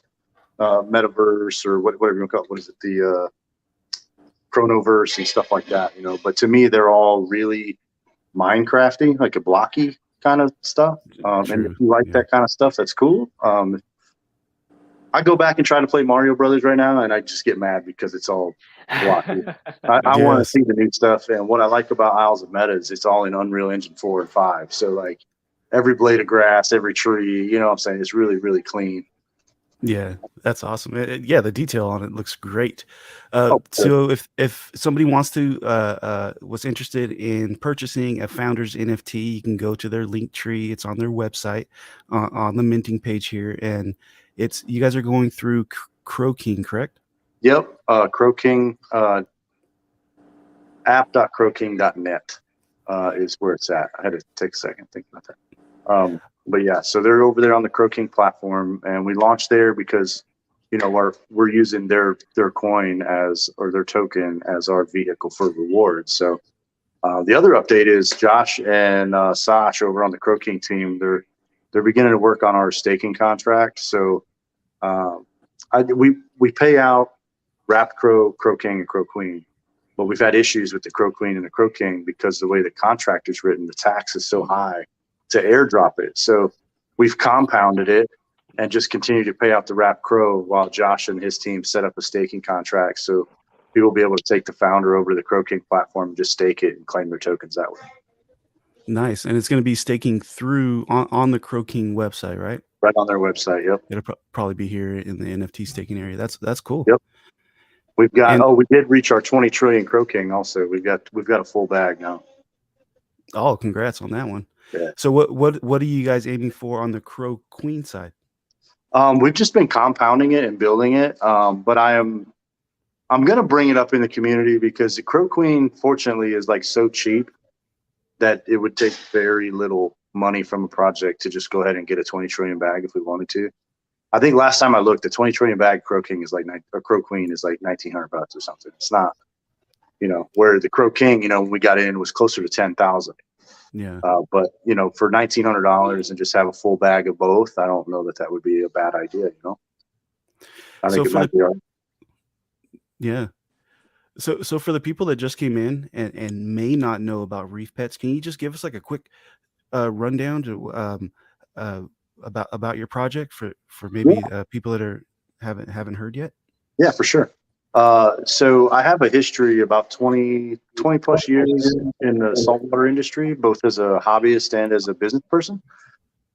metaverse or whatever you call it. What is it? The Chronoverse and stuff like that, but to me, they're all really Minecrafty, like a blocky kind of stuff. And if you like that kind of stuff, that's cool. I go back and try to play Mario Brothers right now, and I just get mad because it's all blocky. I want to see the new stuff. And what I like about Isles of Meta is it's all in Unreal Engine 4 and 5. So like every blade of grass, every tree, you know what I'm saying? It's really, really clean. Yeah, that's awesome. The detail on it looks great. So if somebody wants to was interested in purchasing a Founders NFT, you can go to their link tree. It's on their website on the minting page here, and you guys are going through CroKing, correct? Yep, CroKing, app.croking.net is where it's at. I had to take a second think about that. But yeah, so they're over there on the CroKing platform, and we launched there because, we're using their coin or their token as our vehicle for rewards. So the other update is Josh and Sash over on the CroKing team. They're beginning to work on our staking contract. So we pay out Wrapped Crow, CroKing, and CroQueen, but we've had issues with the CroQueen and the CroKing because the way the contract is written, the tax is so high to airdrop it. So we've compounded it and just continue to pay out the Wrapped Crow while Josh and his team set up a staking contract. So people will be able to take the founder over to the CroKing platform and just stake it and claim their tokens that way. Nice. And it's going to be staking through on the CroKing website, right? Right on their website. Yep. It'll probably be here in the NFT staking area. That's cool. Yep. We've got, we did reach our 20 trillion CroKing also. We've got a full bag now. Oh, congrats on that one. Yeah. So what are you guys aiming for on the CroQueen side? We've just been compounding it and building it. But I'm going to bring it up in the community because the CroQueen, fortunately, is like so cheap that it would take very little money from a project to just go ahead and get a 20 trillion bag if we wanted to. I think last time I looked, the 20 trillion bag CroKing is like, or CroQueen is like $1,900 or something. It's not, where the CroKing, when we got in was closer to 10,000. Yeah. But for $1,900 and just have a full bag of both, I don't know that would be a bad idea. I think it might be. Yeah. So for the people that just came in and may not know about ReefPets, can you just give us like a quick rundown to about your project for maybe people that haven't heard yet? Yeah, for sure. So I have a history about 20 plus years in the saltwater industry, both as a hobbyist and as a business person.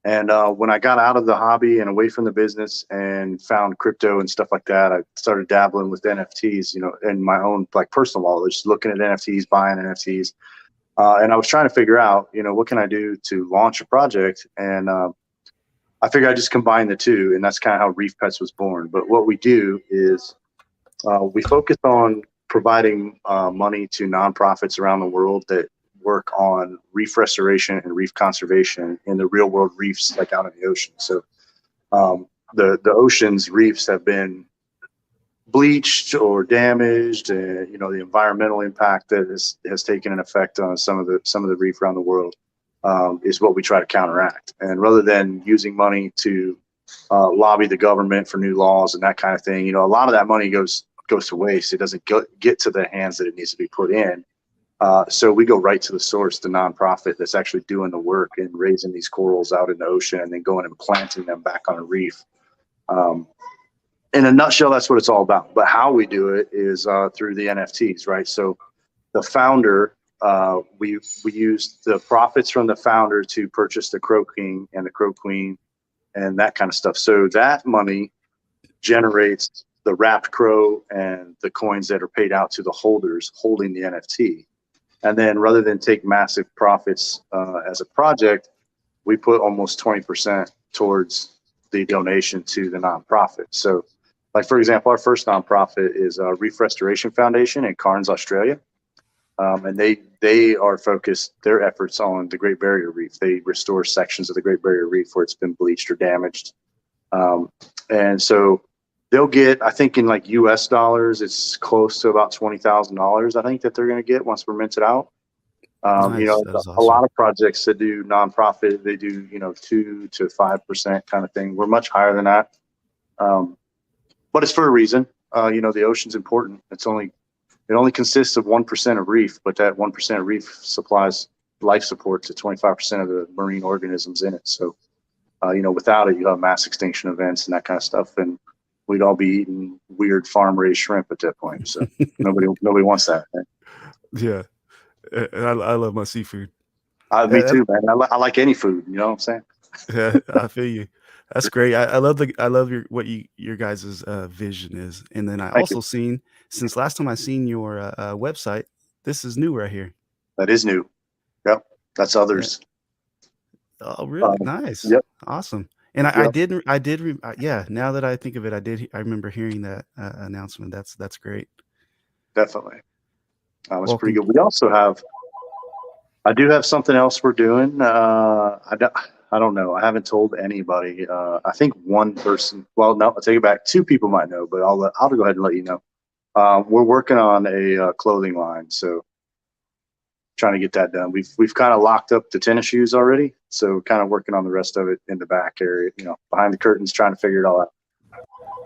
And when I got out of the hobby and away from the business and found crypto and stuff like that, I started dabbling with NFTs, in my own like personal wallet, just looking at NFTs, buying NFTs. And I was trying to figure out, what can I do to launch a project? And I figured I'd just combine the two. And that's kind of how ReefPets was born. But what we do is we focus on providing money to nonprofits around the world that work on reef restoration and reef conservation in the real world reefs, like out in the ocean. So the ocean's reefs have been bleached or damaged, and the environmental impact that has taken an effect on some of the reef around the world is what we try to counteract. And rather than using money to lobby the government for new laws and that kind of thing, a lot of that money goes to waste. It doesn't get to the hands that it needs to be put in. So we go right to the source, the nonprofit that's actually doing the work and raising these corals out in the ocean and then going and planting them back on a reef. In a nutshell, that's what it's all about. But how we do it is through the NFTs, right? So the founder, we use the profits from the founder to purchase the Crow King and the Crow Queen and that kind of stuff. So that money generates the wrapped crow and the coins that are paid out to the holders holding the NFT. And then rather than take massive profits as a project, we put almost 20% towards the donation to the nonprofit. So like, for example, our first nonprofit is Reef Restoration Foundation in Cairns, Australia. And they are focused their efforts on the Great Barrier Reef. They restore sections of the Great Barrier Reef where it's been bleached or damaged. And so they'll get, I think in like US dollars, it's close to about $20,000, I think, that they're going to get once we're minted out. Nice. That is A awesome. lot of projects that do nonprofit, they do, 2 to 5% kind of thing. We're much higher than that. But it's for a reason. The ocean's important. It only consists of 1% of reef, but that 1% of reef supplies life support to 25% of the marine organisms in it. So, without it, you have mass extinction events and that kind of stuff. And we'd all be eating weird farm-raised shrimp at that point. So nobody wants that. Right? Yeah. I love my seafood. Me too, man. I like any food. You know what I'm saying? Yeah, I feel you. That's great. I love your guys' vision is. And then I Thank you. also seen, since last time I seen your website, this is new right here. That is new. Yep. That's others. Oh, really? Nice. Yep. Awesome. And yeah, now that I think of it, I remember hearing that announcement. That's great. Definitely. It's pretty good. We also I do have something else we're doing. I don't know. I haven't told anybody. I think one person, well, no, I'll take it back. 2 people might know, but I'll go ahead and let you know. We're working on a clothing line. So trying to get that done. We've kind of locked up the tennis shoes already. So kind of working on the rest of it in the back area, behind the curtains, trying to figure it all out.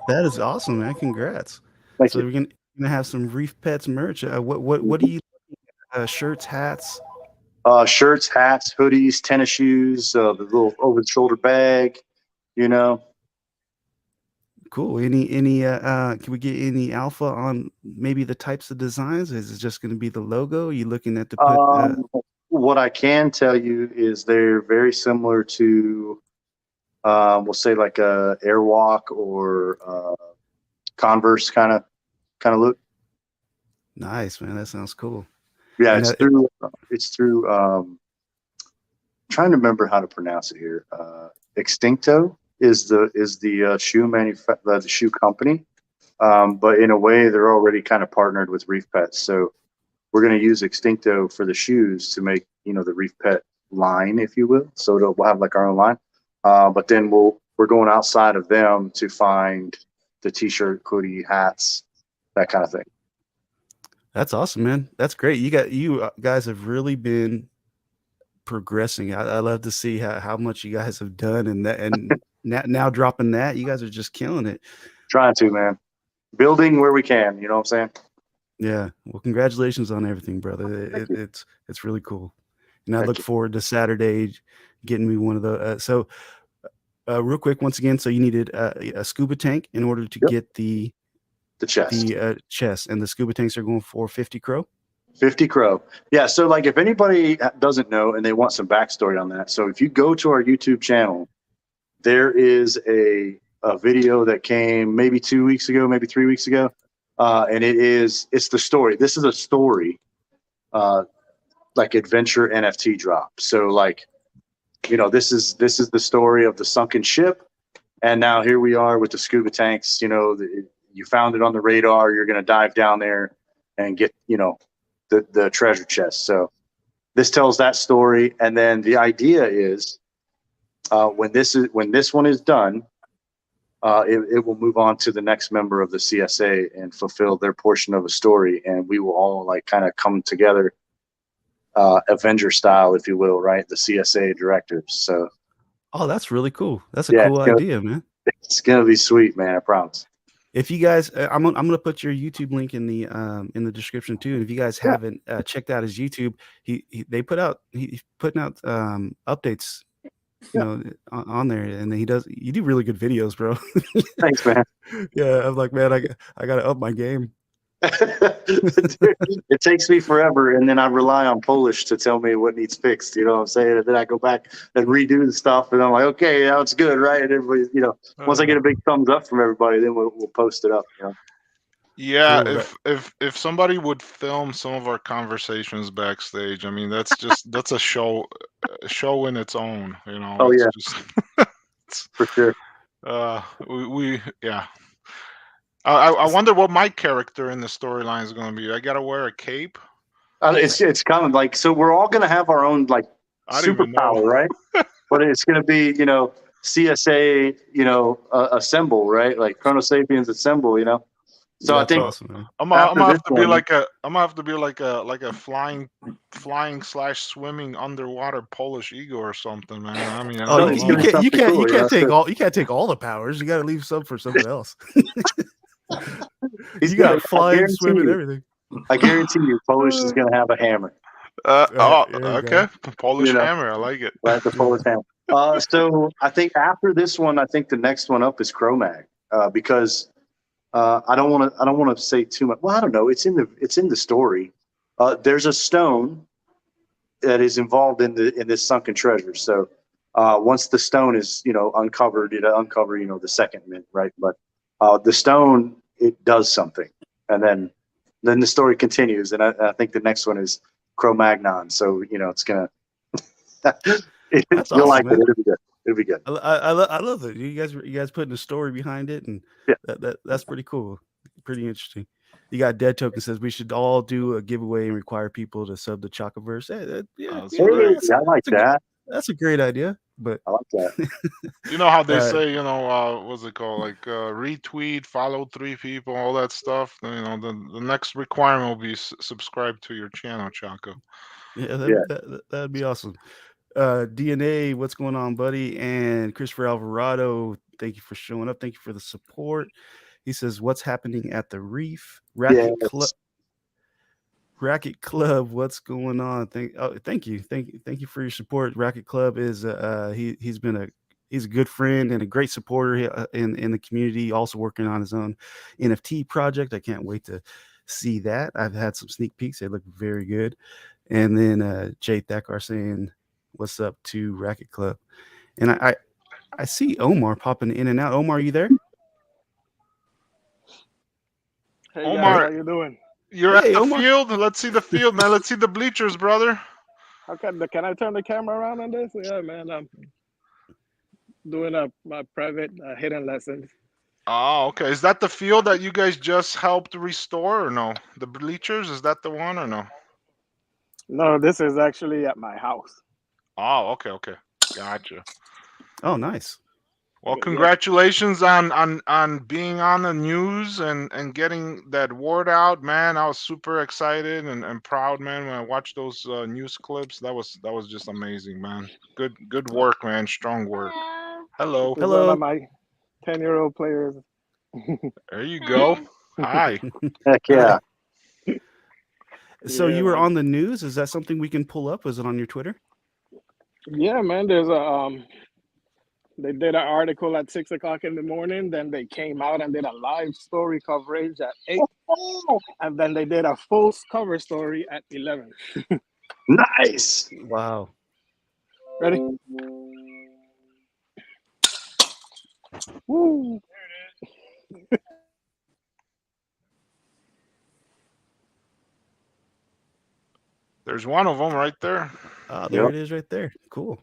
That is awesome, man. Congrats. Thank you. We're gonna have some Reef Pets merch. What do you shirts, hats? Shirts, hats, hoodies, tennis shoes, the little over the shoulder bag, Cool. Any can we get any alpha on maybe the types of designs? Is it just going to be the logo? Are you looking at What I can tell you is they're very similar to we'll say like a Airwalk or Converse kind of look. Nice, man. That sounds cool. Yeah, it's through trying to remember how to pronounce it here. Extincto is the shoe company, but in a way they're already kind of partnered with Reef Pets. So we're going to use Extincto for the shoes to make the Reef Pet line, if you will. So we'll have like our own line, but then we're going outside of them to find the t-shirt, hoodie, hats, that kind of thing. That's awesome, man. That's great. You guys have really been progressing. I love to see how much you guys have done, and now dropping that. You guys are just killing it. Trying to, man. Building where we can. You know what I'm saying? Yeah. Well, congratulations on everything, brother. It's really cool, and I look forward to Saturday getting me one of the. So, real quick, once again, so you needed a scuba tank in order to get the chest. The chest, and the scuba tanks are going for 50 Crow. 50 Crow. Yeah. So like if anybody doesn't know and they want some backstory on that. So if you go to our YouTube channel, there is a video that came maybe 2 weeks ago, maybe 3 weeks ago. And it's the story. This is a story, like adventure NFT drop. So like, you know, this is the story of the sunken ship. And now here we are with the scuba tanks, you know, you found it on the radar. You're going to dive down there and get, you know, the treasure chest. So this tells that story. And then the idea is when this one is done, it will move on to the next member of the CSA and fulfill their portion of a story. And we will all like kind of come together, Avenger style, if you will, right? The CSA directives. So. Oh, that's really cool. That's a cool idea, man. It's going to be sweet, man. I promise. If you guys, I'm gonna put your YouTube link in the description too. And if you guys haven't checked out his YouTube, he's putting out updates, you know, on there, and you do really good videos, bro. Thanks, man. Yeah, I'm like, man, I gotta up my game. It takes me forever, and then I rely on Polish to tell me what needs fixed. You know what I'm saying? And then I go back and redo the stuff, and I'm like, okay, now it's good, right? And everybody, you know, once I get a big thumbs up from everybody, then we'll post it up. You know? Yeah, cool. If somebody would film some of our conversations backstage, I mean, that's a show in its own. You know. Oh yeah, just, for sure. Yeah. I wonder what my character in the storyline is going to be. I got to wear a cape. It's coming. Like, so we're all going to have our own like superpower, right? But it's going to be, you know, CSA, you know, assemble, right? Like CronoSapiens assemble, you know. So I think awesome, I'm gonna have to be like a flying / swimming underwater Polish eagle or something, man. I mean, you can't take all the powers. You got to leave some for someone else. You got flying, swimming, everything. I guarantee you, Polish is going to have a hammer. Okay, Polish hammer. I like it. Right, the Polish hammer. So I think after this one, I think the next one up is Chromag, because I don't want to say too much. Well, I don't know. It's in the story. There's a stone that is involved in this sunken treasure. So once the stone is, you know, uncovered, it'll uncover, you know, the second mint, right? But the stone, it does something, and then the story continues. And I think the next one is Cro-Magnon. So, you know, it's gonna you'll awesome, like man. It'll be good. It'll be good. I love it. You guys putting a story behind it, and that's pretty cool. Pretty interesting. You got Dead Token says we should all do a giveaway and require people to sub the Chakaverse. I like that. That's a great idea. But I like that. You know how they say, you know, what's it called? Like retweet, follow 3 people, all that stuff. You know, the next requirement will be subscribe to your channel, Chaka. Yeah, that'd be awesome. DNA, what's going on, buddy? And Christopher Alvarado, thank you for showing up. Thank you for the support. He says, what's happening at the Reef Racket Club? Racket Club, what's going on? Thank you for your support. Racket Club is he's a good friend and a great supporter in the community. Also working on his own NFT project. I can't wait to see that. I've had some sneak peeks. They look very good. And then Jay Thakar saying, "What's up to Racket Club?" And I see Omar popping in and out. Omar, are you there? Hey, Omar, guys, how you doing? You're at the field. Let's see the field, man. Let's see the bleachers, brother. Okay, can I turn the camera around on this? Yeah, man. I'm doing my private hidden lessons. Oh, okay. Is that the field that you guys just helped restore, or no? The bleachers, is that the one, or no? No, this is actually at my house. Oh, okay. Gotcha. Oh, nice. Well, congratulations on being on the news and getting that word out, man. I was super excited and proud, man, when I watched those news clips. That was just amazing, man. Good work, man. Strong work. Hello. One of my 10-year-old players. There you go. Hi. Heck yeah. So you were on the news. Is that something we can pull up? Was it on your Twitter? Yeah, man. There's a They did an article at 6 o'clock in the morning. Then they came out and did a live story coverage at 8, and then they did a full cover story at 11. Nice. Wow. Ready? Woo! There's one of them right there. There it is right there. Cool.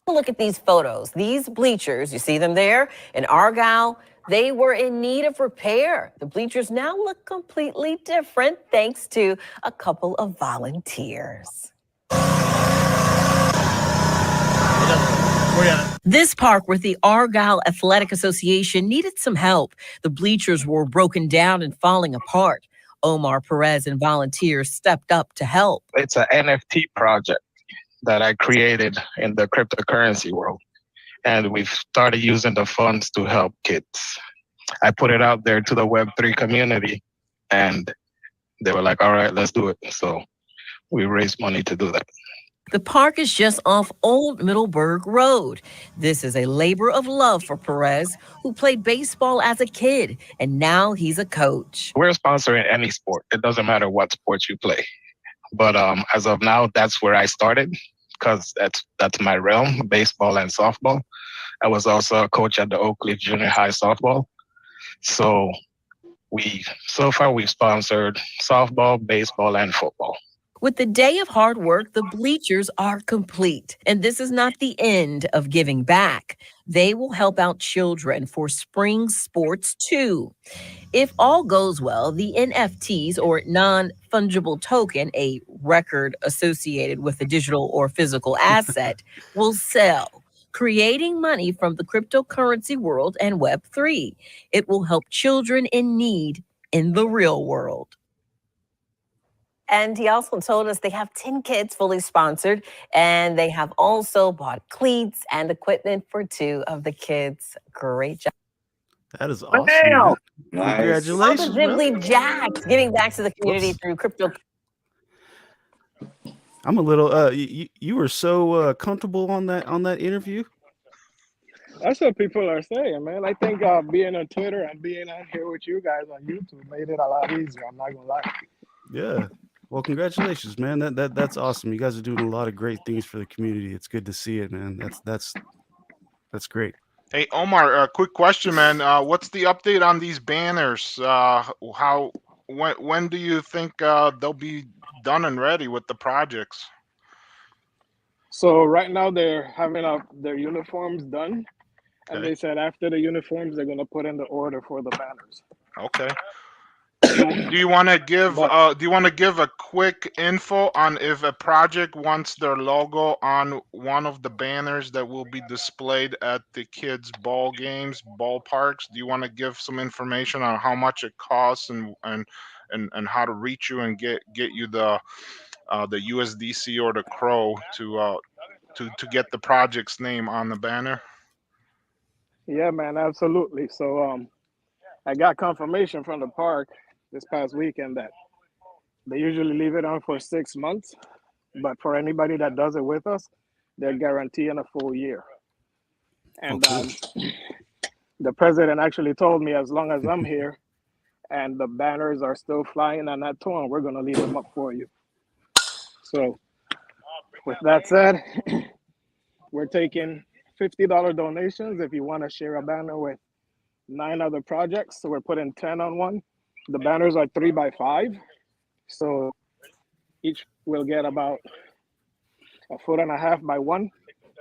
Look at these photos. These bleachers, you see them there in Argyle, they were in need of repair. The bleachers now look completely different thanks to a couple of volunteers. This park with the Argyle Athletic Association needed some help. The bleachers were broken down and falling apart. Omar Perez and volunteers stepped up to help. It's an NFT project that I created in the cryptocurrency world. And we've started using the funds to help kids. I put it out there to the Web3 community and they were like, all right, let's do it. So we raised money to do that. The park is just off Old Middleburg Road. This is a labor of love for Perez, who played baseball as a kid, and now he's a coach. We're sponsoring any sport. It doesn't matter what sport you play. But as of now, that's where I started because that's my realm, baseball and softball. I was also a coach at the Oak Cliff Junior High softball. So far we've sponsored softball, baseball, and football. With the day of hard work, the bleachers are complete. And this is not the end of giving back. They will help out children for spring sports too. If all goes well, the NFTs, or non-fungible token, a record associated with a digital or physical asset, will sell, creating money from the cryptocurrency world and Web3. It will help children in need in the real world. And he also told us they have 10 kids fully sponsored, and they have also bought cleats and equipment for 2 of the kids. Great job. That is awesome. Man. Nice. Congratulations. Positively jacked, giving back to the community through crypto. I'm a little you were so comfortable on that interview. That's what people are saying, man. I think being on Twitter and being on here with you guys on YouTube made it a lot easier. I'm not gonna lie. Yeah. Well, congratulations, man. That's awesome. You guys are doing a lot of great things for the community. It's good to see it, man. That's great. Hey, Omar, quick question, man. What's the update on these banners? When do you think they'll be done and ready with the projects? So right now they're having their uniforms done, and they said after the uniforms they're gonna put in the order for the banners. Okay. Do you want to give a quick info on if a project wants their logo on one of the banners that will be displayed at the kids' ball games, ballparks? Do you want to give some information on how much it costs and how to reach you and get you the USDC or the Crow to get the project's name on the banner? Yeah, man, absolutely. So I got confirmation from the park this past weekend that they usually leave it on for 6 months, but for anybody that does it with us, they're guaranteeing a full year. And the president actually told me as long as I'm here and the banners are still flying and not torn, we're gonna leave them up for you. So with that said, we're taking $50 donations if you want to share a banner with 9 other projects. So we're putting 10 on one. The banners are 3x5, so each will get about 1.5 feet by 1,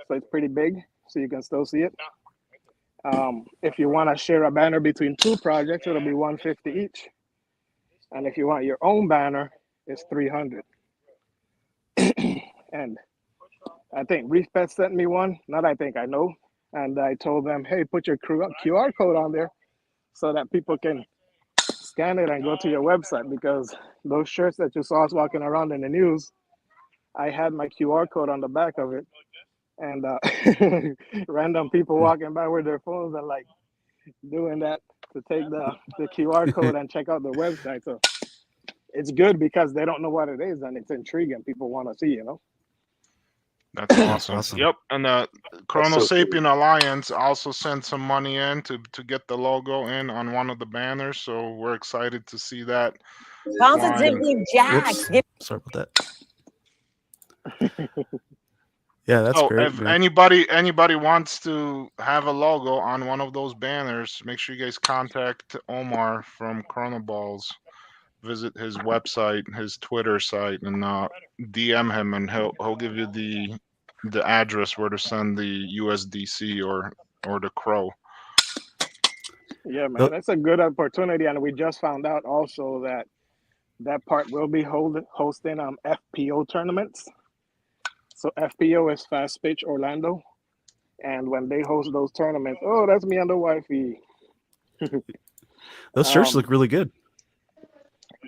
so it's pretty big, so you can still see it. If you want to share a banner between 2 projects, it'll be $150 each, and if you want your own banner, it's $300. And I think ReefPets sent me one. Not I think, I know, and I told them, hey, put your QR code on there so that people can scan it and go to your website, because those shirts that you saw us walking around in the news, I had my QR code on the back of it, and random people walking by with their phones and like doing that to take the QR code and check out the website. So it's good because they don't know what it is and it's intriguing. People want to see, you know. That's That's awesome. awesome. Yep, and the CronoSapien Alliance also sent some money in to get the logo in on one of the banners, so we're excited to see that. Positively jacked. Whoops. Sorry about that. Yeah, that's So great, if man. anybody wants to have a logo on one of those banners, make sure you guys contact Omar from Crono Ballz. Visit his website, his Twitter site, and DM him, and he'll give you the address where to send the USDC or the Crow. Yeah, man, that's a good opportunity, and we just found out also that part will be hosting FPO tournaments. So FPO is Fast Pitch Orlando, and when they host those tournaments, oh, that's me and the wifey. Those shirts look really good.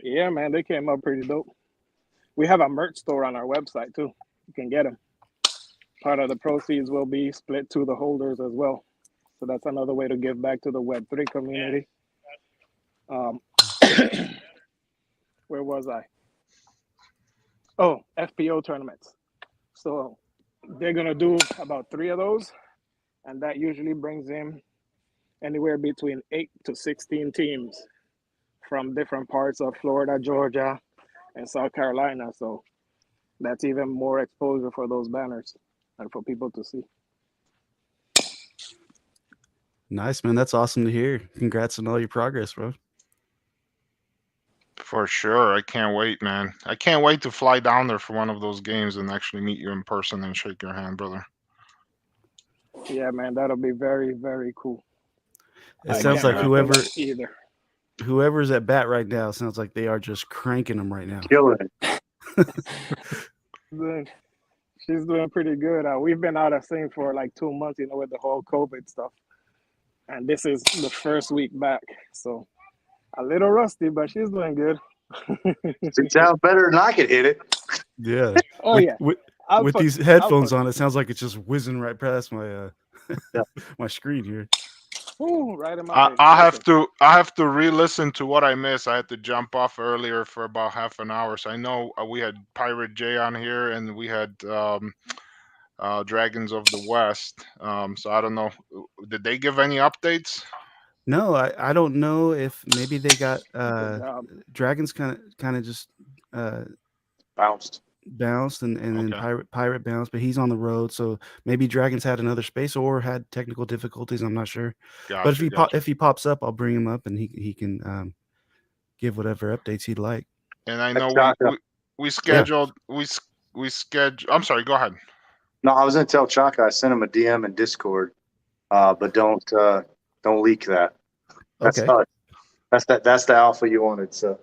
Yeah, man, they came up pretty dope. We have a merch store on our website too. You can get them. Part of the proceeds will be split to the holders as well. So that's another way to give back to the Web3 community. Where was I? Oh, FPO tournaments. So they're going to do about 3 of those. And that usually brings in anywhere between 8 to 16 teams from different parts of Florida, Georgia, and South Carolina. So that's even more exposure for those banners and for people to see. Nice, man. That's awesome to hear. Congrats on all your progress, bro. For sure. I can't wait, man. I can't wait to fly down there for one of those games and actually meet you in person and shake your hand, brother. Yeah, man, that'll be very, very cool. It sounds like whoever's at bat right now sounds like they are just cranking them right now. Killing it. She's doing pretty good. We've been out of sync for like 2 months, with the whole COVID stuff. And this is the first week back. So a little rusty, but she's doing good. It sounds better than I could hit it. Yeah. Oh, yeah. With these headphones on, it sounds like it's just whizzing right past my my screen here. Ooh, right in my face. I have to re-listen to what I missed. I had to jump off earlier for about half an hour. So I know we had Pirate J on here, and we had Dragons of the West. So I don't know. Did they give any updates? No, I don't know if maybe they got Dragons kind of just bounced and then Pirate bounced, but he's on the road, so maybe Dragons had another space or had technical difficulties. I'm not sure. But if he pops up, I'll bring him up and he can give whatever updates he'd like. And I know we scheduled we scheduled. I'm sorry. Go ahead. No, I was gonna tell Chaka I sent him a DM in Discord, but don't leak that. That's that's the alpha you wanted. So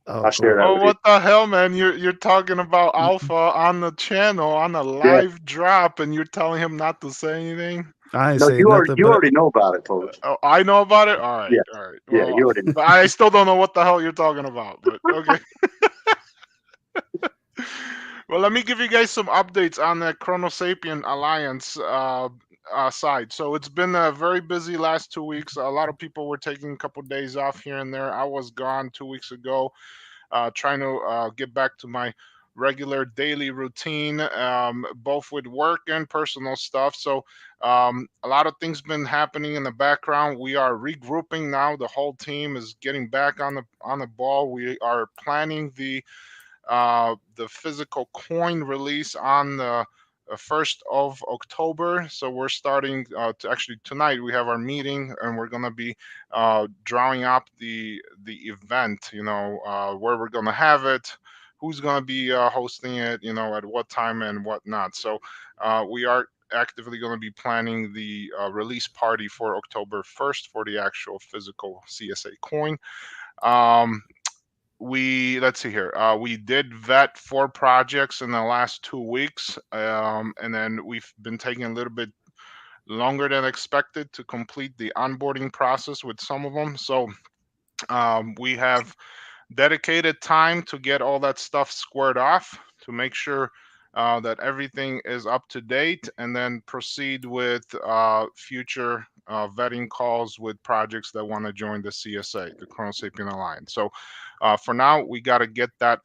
I'll share that. Oh, what the hell, man! You're talking about alpha on the channel on a live drop, and you're telling him not to say anything. You already know about it, Polish. Oh, I know about it. All right, all right. Well, you already know. But I still don't know what the hell you're talking about. But okay. Well, let me give you guys some updates on the CronoSapien Alliance side. So it's been a very busy last 2 weeks. A lot of people were taking a couple of days off here and there. I was gone 2 weeks ago, trying to get back to my regular daily routine, both with work and personal stuff. So a lot of things been happening in the background. We are regrouping now. The whole team is getting back on the ball. We are planning the physical coin release on the 1st of October. So we're starting to actually tonight we have our meeting, and we're going to be drawing up the event, where we're going to have it, who's going to be hosting it, at what time and whatnot. So we are actively going to be planning the release party for October 1st for the actual physical CSA coin. Let's see here. We did vet 4 projects in the last 2 weeks, and then we've been taking a little bit longer than expected to complete the onboarding process with some of them. So we have dedicated time to get all that stuff squared off to make sure that everything is up to date, and then proceed with future vetting calls with projects that want to join the CSA, the CronoSapien Alliance. So for now, we got to get that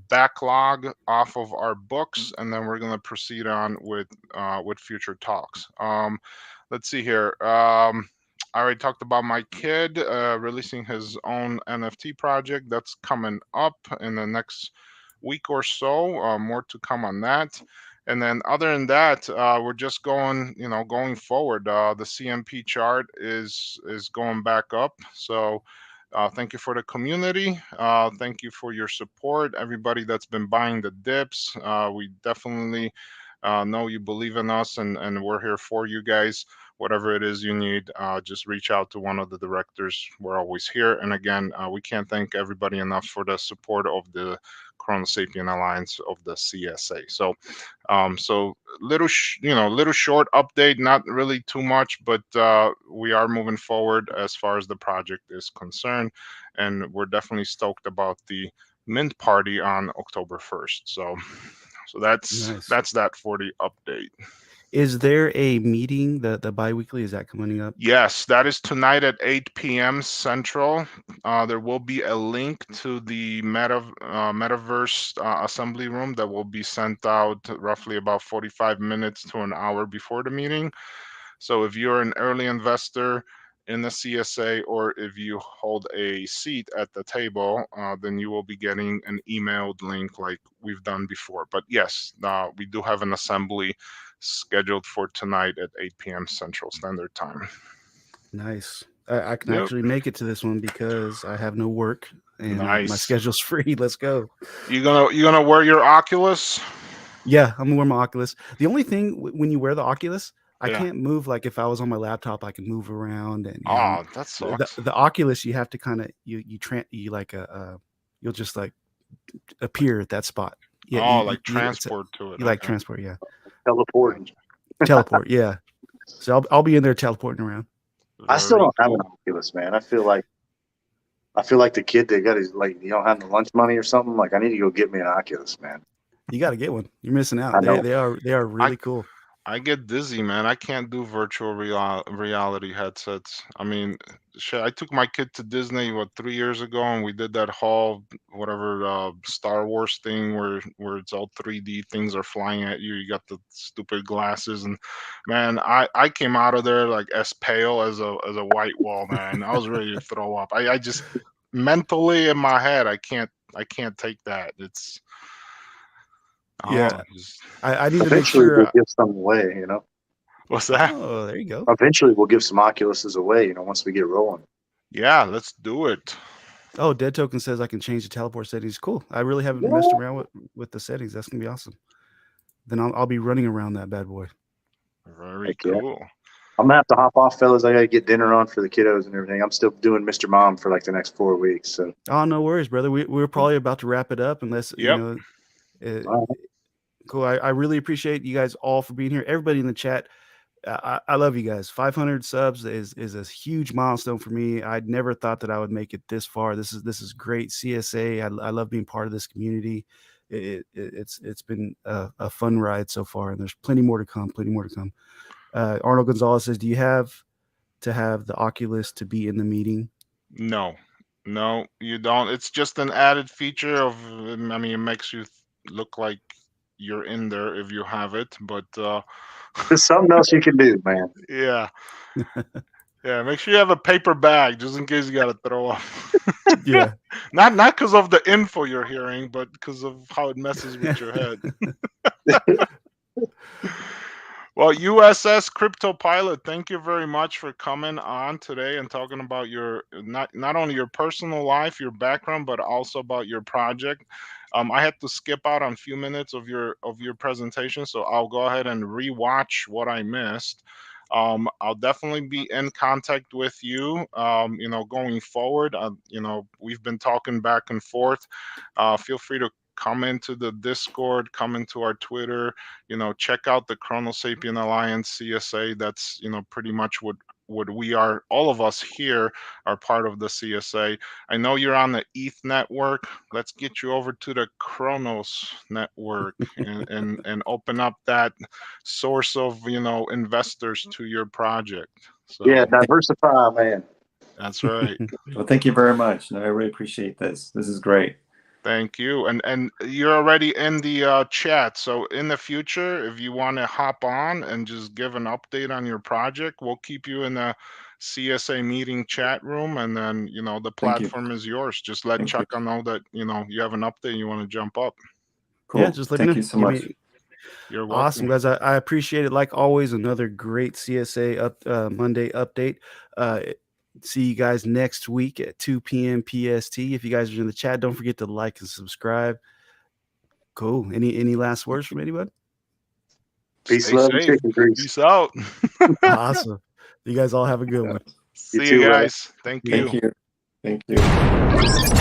backlog off of our books, and then we're going to proceed on with future talks. Let's see here. I already talked about my kid releasing his own NFT project. That's coming up in the next week or so. More to come on that. And then other than that, we're just going forward. The CMP chart is going back up. So thank you for the community. Thank you for your support. Everybody that's been buying the dips. We definitely know you believe in us, and we're here for you guys. Whatever it is you need, just reach out to one of the directors. We're always here. And again, we can't thank everybody enough for the support of the CronoSapien Alliance of the CSA. So, little short update, not really too much, but we are moving forward as far as the project is concerned, and we're definitely stoked about the mint party on October 1st. So that's Nice. that for the update. Is there a meeting, the bi-weekly, is that coming up? Yes, that is tonight at 8 p.m. Central. There will be a link to the Metaverse assembly room that will be sent out roughly about 45 minutes to an hour before the meeting. So if you're an early investor in the CSA, or if you hold a seat at the table, then you will be getting an emailed link like we've done before. But yes, we do have an assembly scheduled for tonight at 8 p.m. Central Standard Time. Nice. I can actually make it to this one because I have no work and my schedule's free. Let's go. You gonna wear your Oculus? Yeah, I'm gonna wear my Oculus. The only thing when you wear the Oculus, I can't move. Like if I was on my laptop, I can move around. And that sucks. The Oculus, you have to kind of you'll just like appear at that spot. Yeah, transport to it. You like transport, yeah. Teleport, yeah. So I'll be in there teleporting around. I still don't have an Oculus, man. I feel like the kid that got his, like, you don't have the lunch money or something. Like, I need to go get me an Oculus, man. You got to get one. You're missing out. They are really cool. I get dizzy, man. I can't do virtual reality headsets. I mean, shit, I took my kid to Disney 3 years ago, and we did that whole Star Wars thing where it's all 3D, things are flying at you. You got the stupid glasses, and man, I came out of there like as pale as a white wall, man. I was ready to throw up. I just mentally in my head, I can't take that. It's I need to make sure we'll give some away, you know. What's that? Oh, there you go. Eventually we'll give some Oculuses away, you know, once we get rolling. Yeah, let's do it. Oh, Dead Token says I can change the teleport settings. Cool. I really haven't messed around with the settings. That's gonna be awesome. Then I'll be running around that bad boy. Very cool. I'm gonna have to hop off, fellas. I gotta get dinner on for the kiddos and everything. I'm still doing Mr. Mom for like the next 4 weeks. So. Oh, no worries, brother. We're probably about to wrap it up unless you know. Cool. I really appreciate you guys all for being here. Everybody in the chat, I love you guys. 500 subs is a huge milestone for me. I'd never thought that I would make it this far. This is great. CSA. I love being part of this community. It's been a fun ride so far, and there's plenty more to come. Arnold Gonzalez says, do you have to have the Oculus to be in the meeting? No, you don't. It's just an added feature of. I mean, it makes you look like you're in there if you have it, but there's something else you can do, man. Yeah. Make sure you have a paper bag just in case you got to throw up. Yeah. Not because of the info you're hearing, but because of how it messes with your head. Well, USS CryptoPilot, thank you very much for coming on today and talking about your not only your personal life, your background, but also about your project. I had to skip out on a few minutes of your presentation, so I'll go ahead and rewatch what I missed. I'll definitely be in contact with you, going forward. We've been talking back and forth. Feel free to come into the Discord, come into our Twitter, check out the CronoSapien Alliance CSA. That's, pretty much what we are. All of us here are part of the CSA. I know you're on the ETH network. Let's get you over to the Cronos network and open up that source of, investors to your project. So, yeah, diversify, man. That's right. Well, thank you very much. No, I really appreciate this. This is great. Thank you. And you're already in the chat. So in the future, if you want to hop on and just give an update on your project, we'll keep you in the CSA meeting chat room, and then the Thank you. platform is yours. Just let Thank you. Chaka know that you have an update and you want to jump up. Cool. Yeah, just let me know. Thank you so much. You're welcome. Awesome, guys. I appreciate it. Like always, another great CSA Monday update. See you guys next week at 2 p.m. PST. If you guys are in the chat, don't forget to like and subscribe. Cool. Any last words from anybody? Peace, Stay love, and safe. chicken grease. Peace out. Awesome. You guys all have a good one. See too, you brother. guys. Thank you. Thank you. Thank you.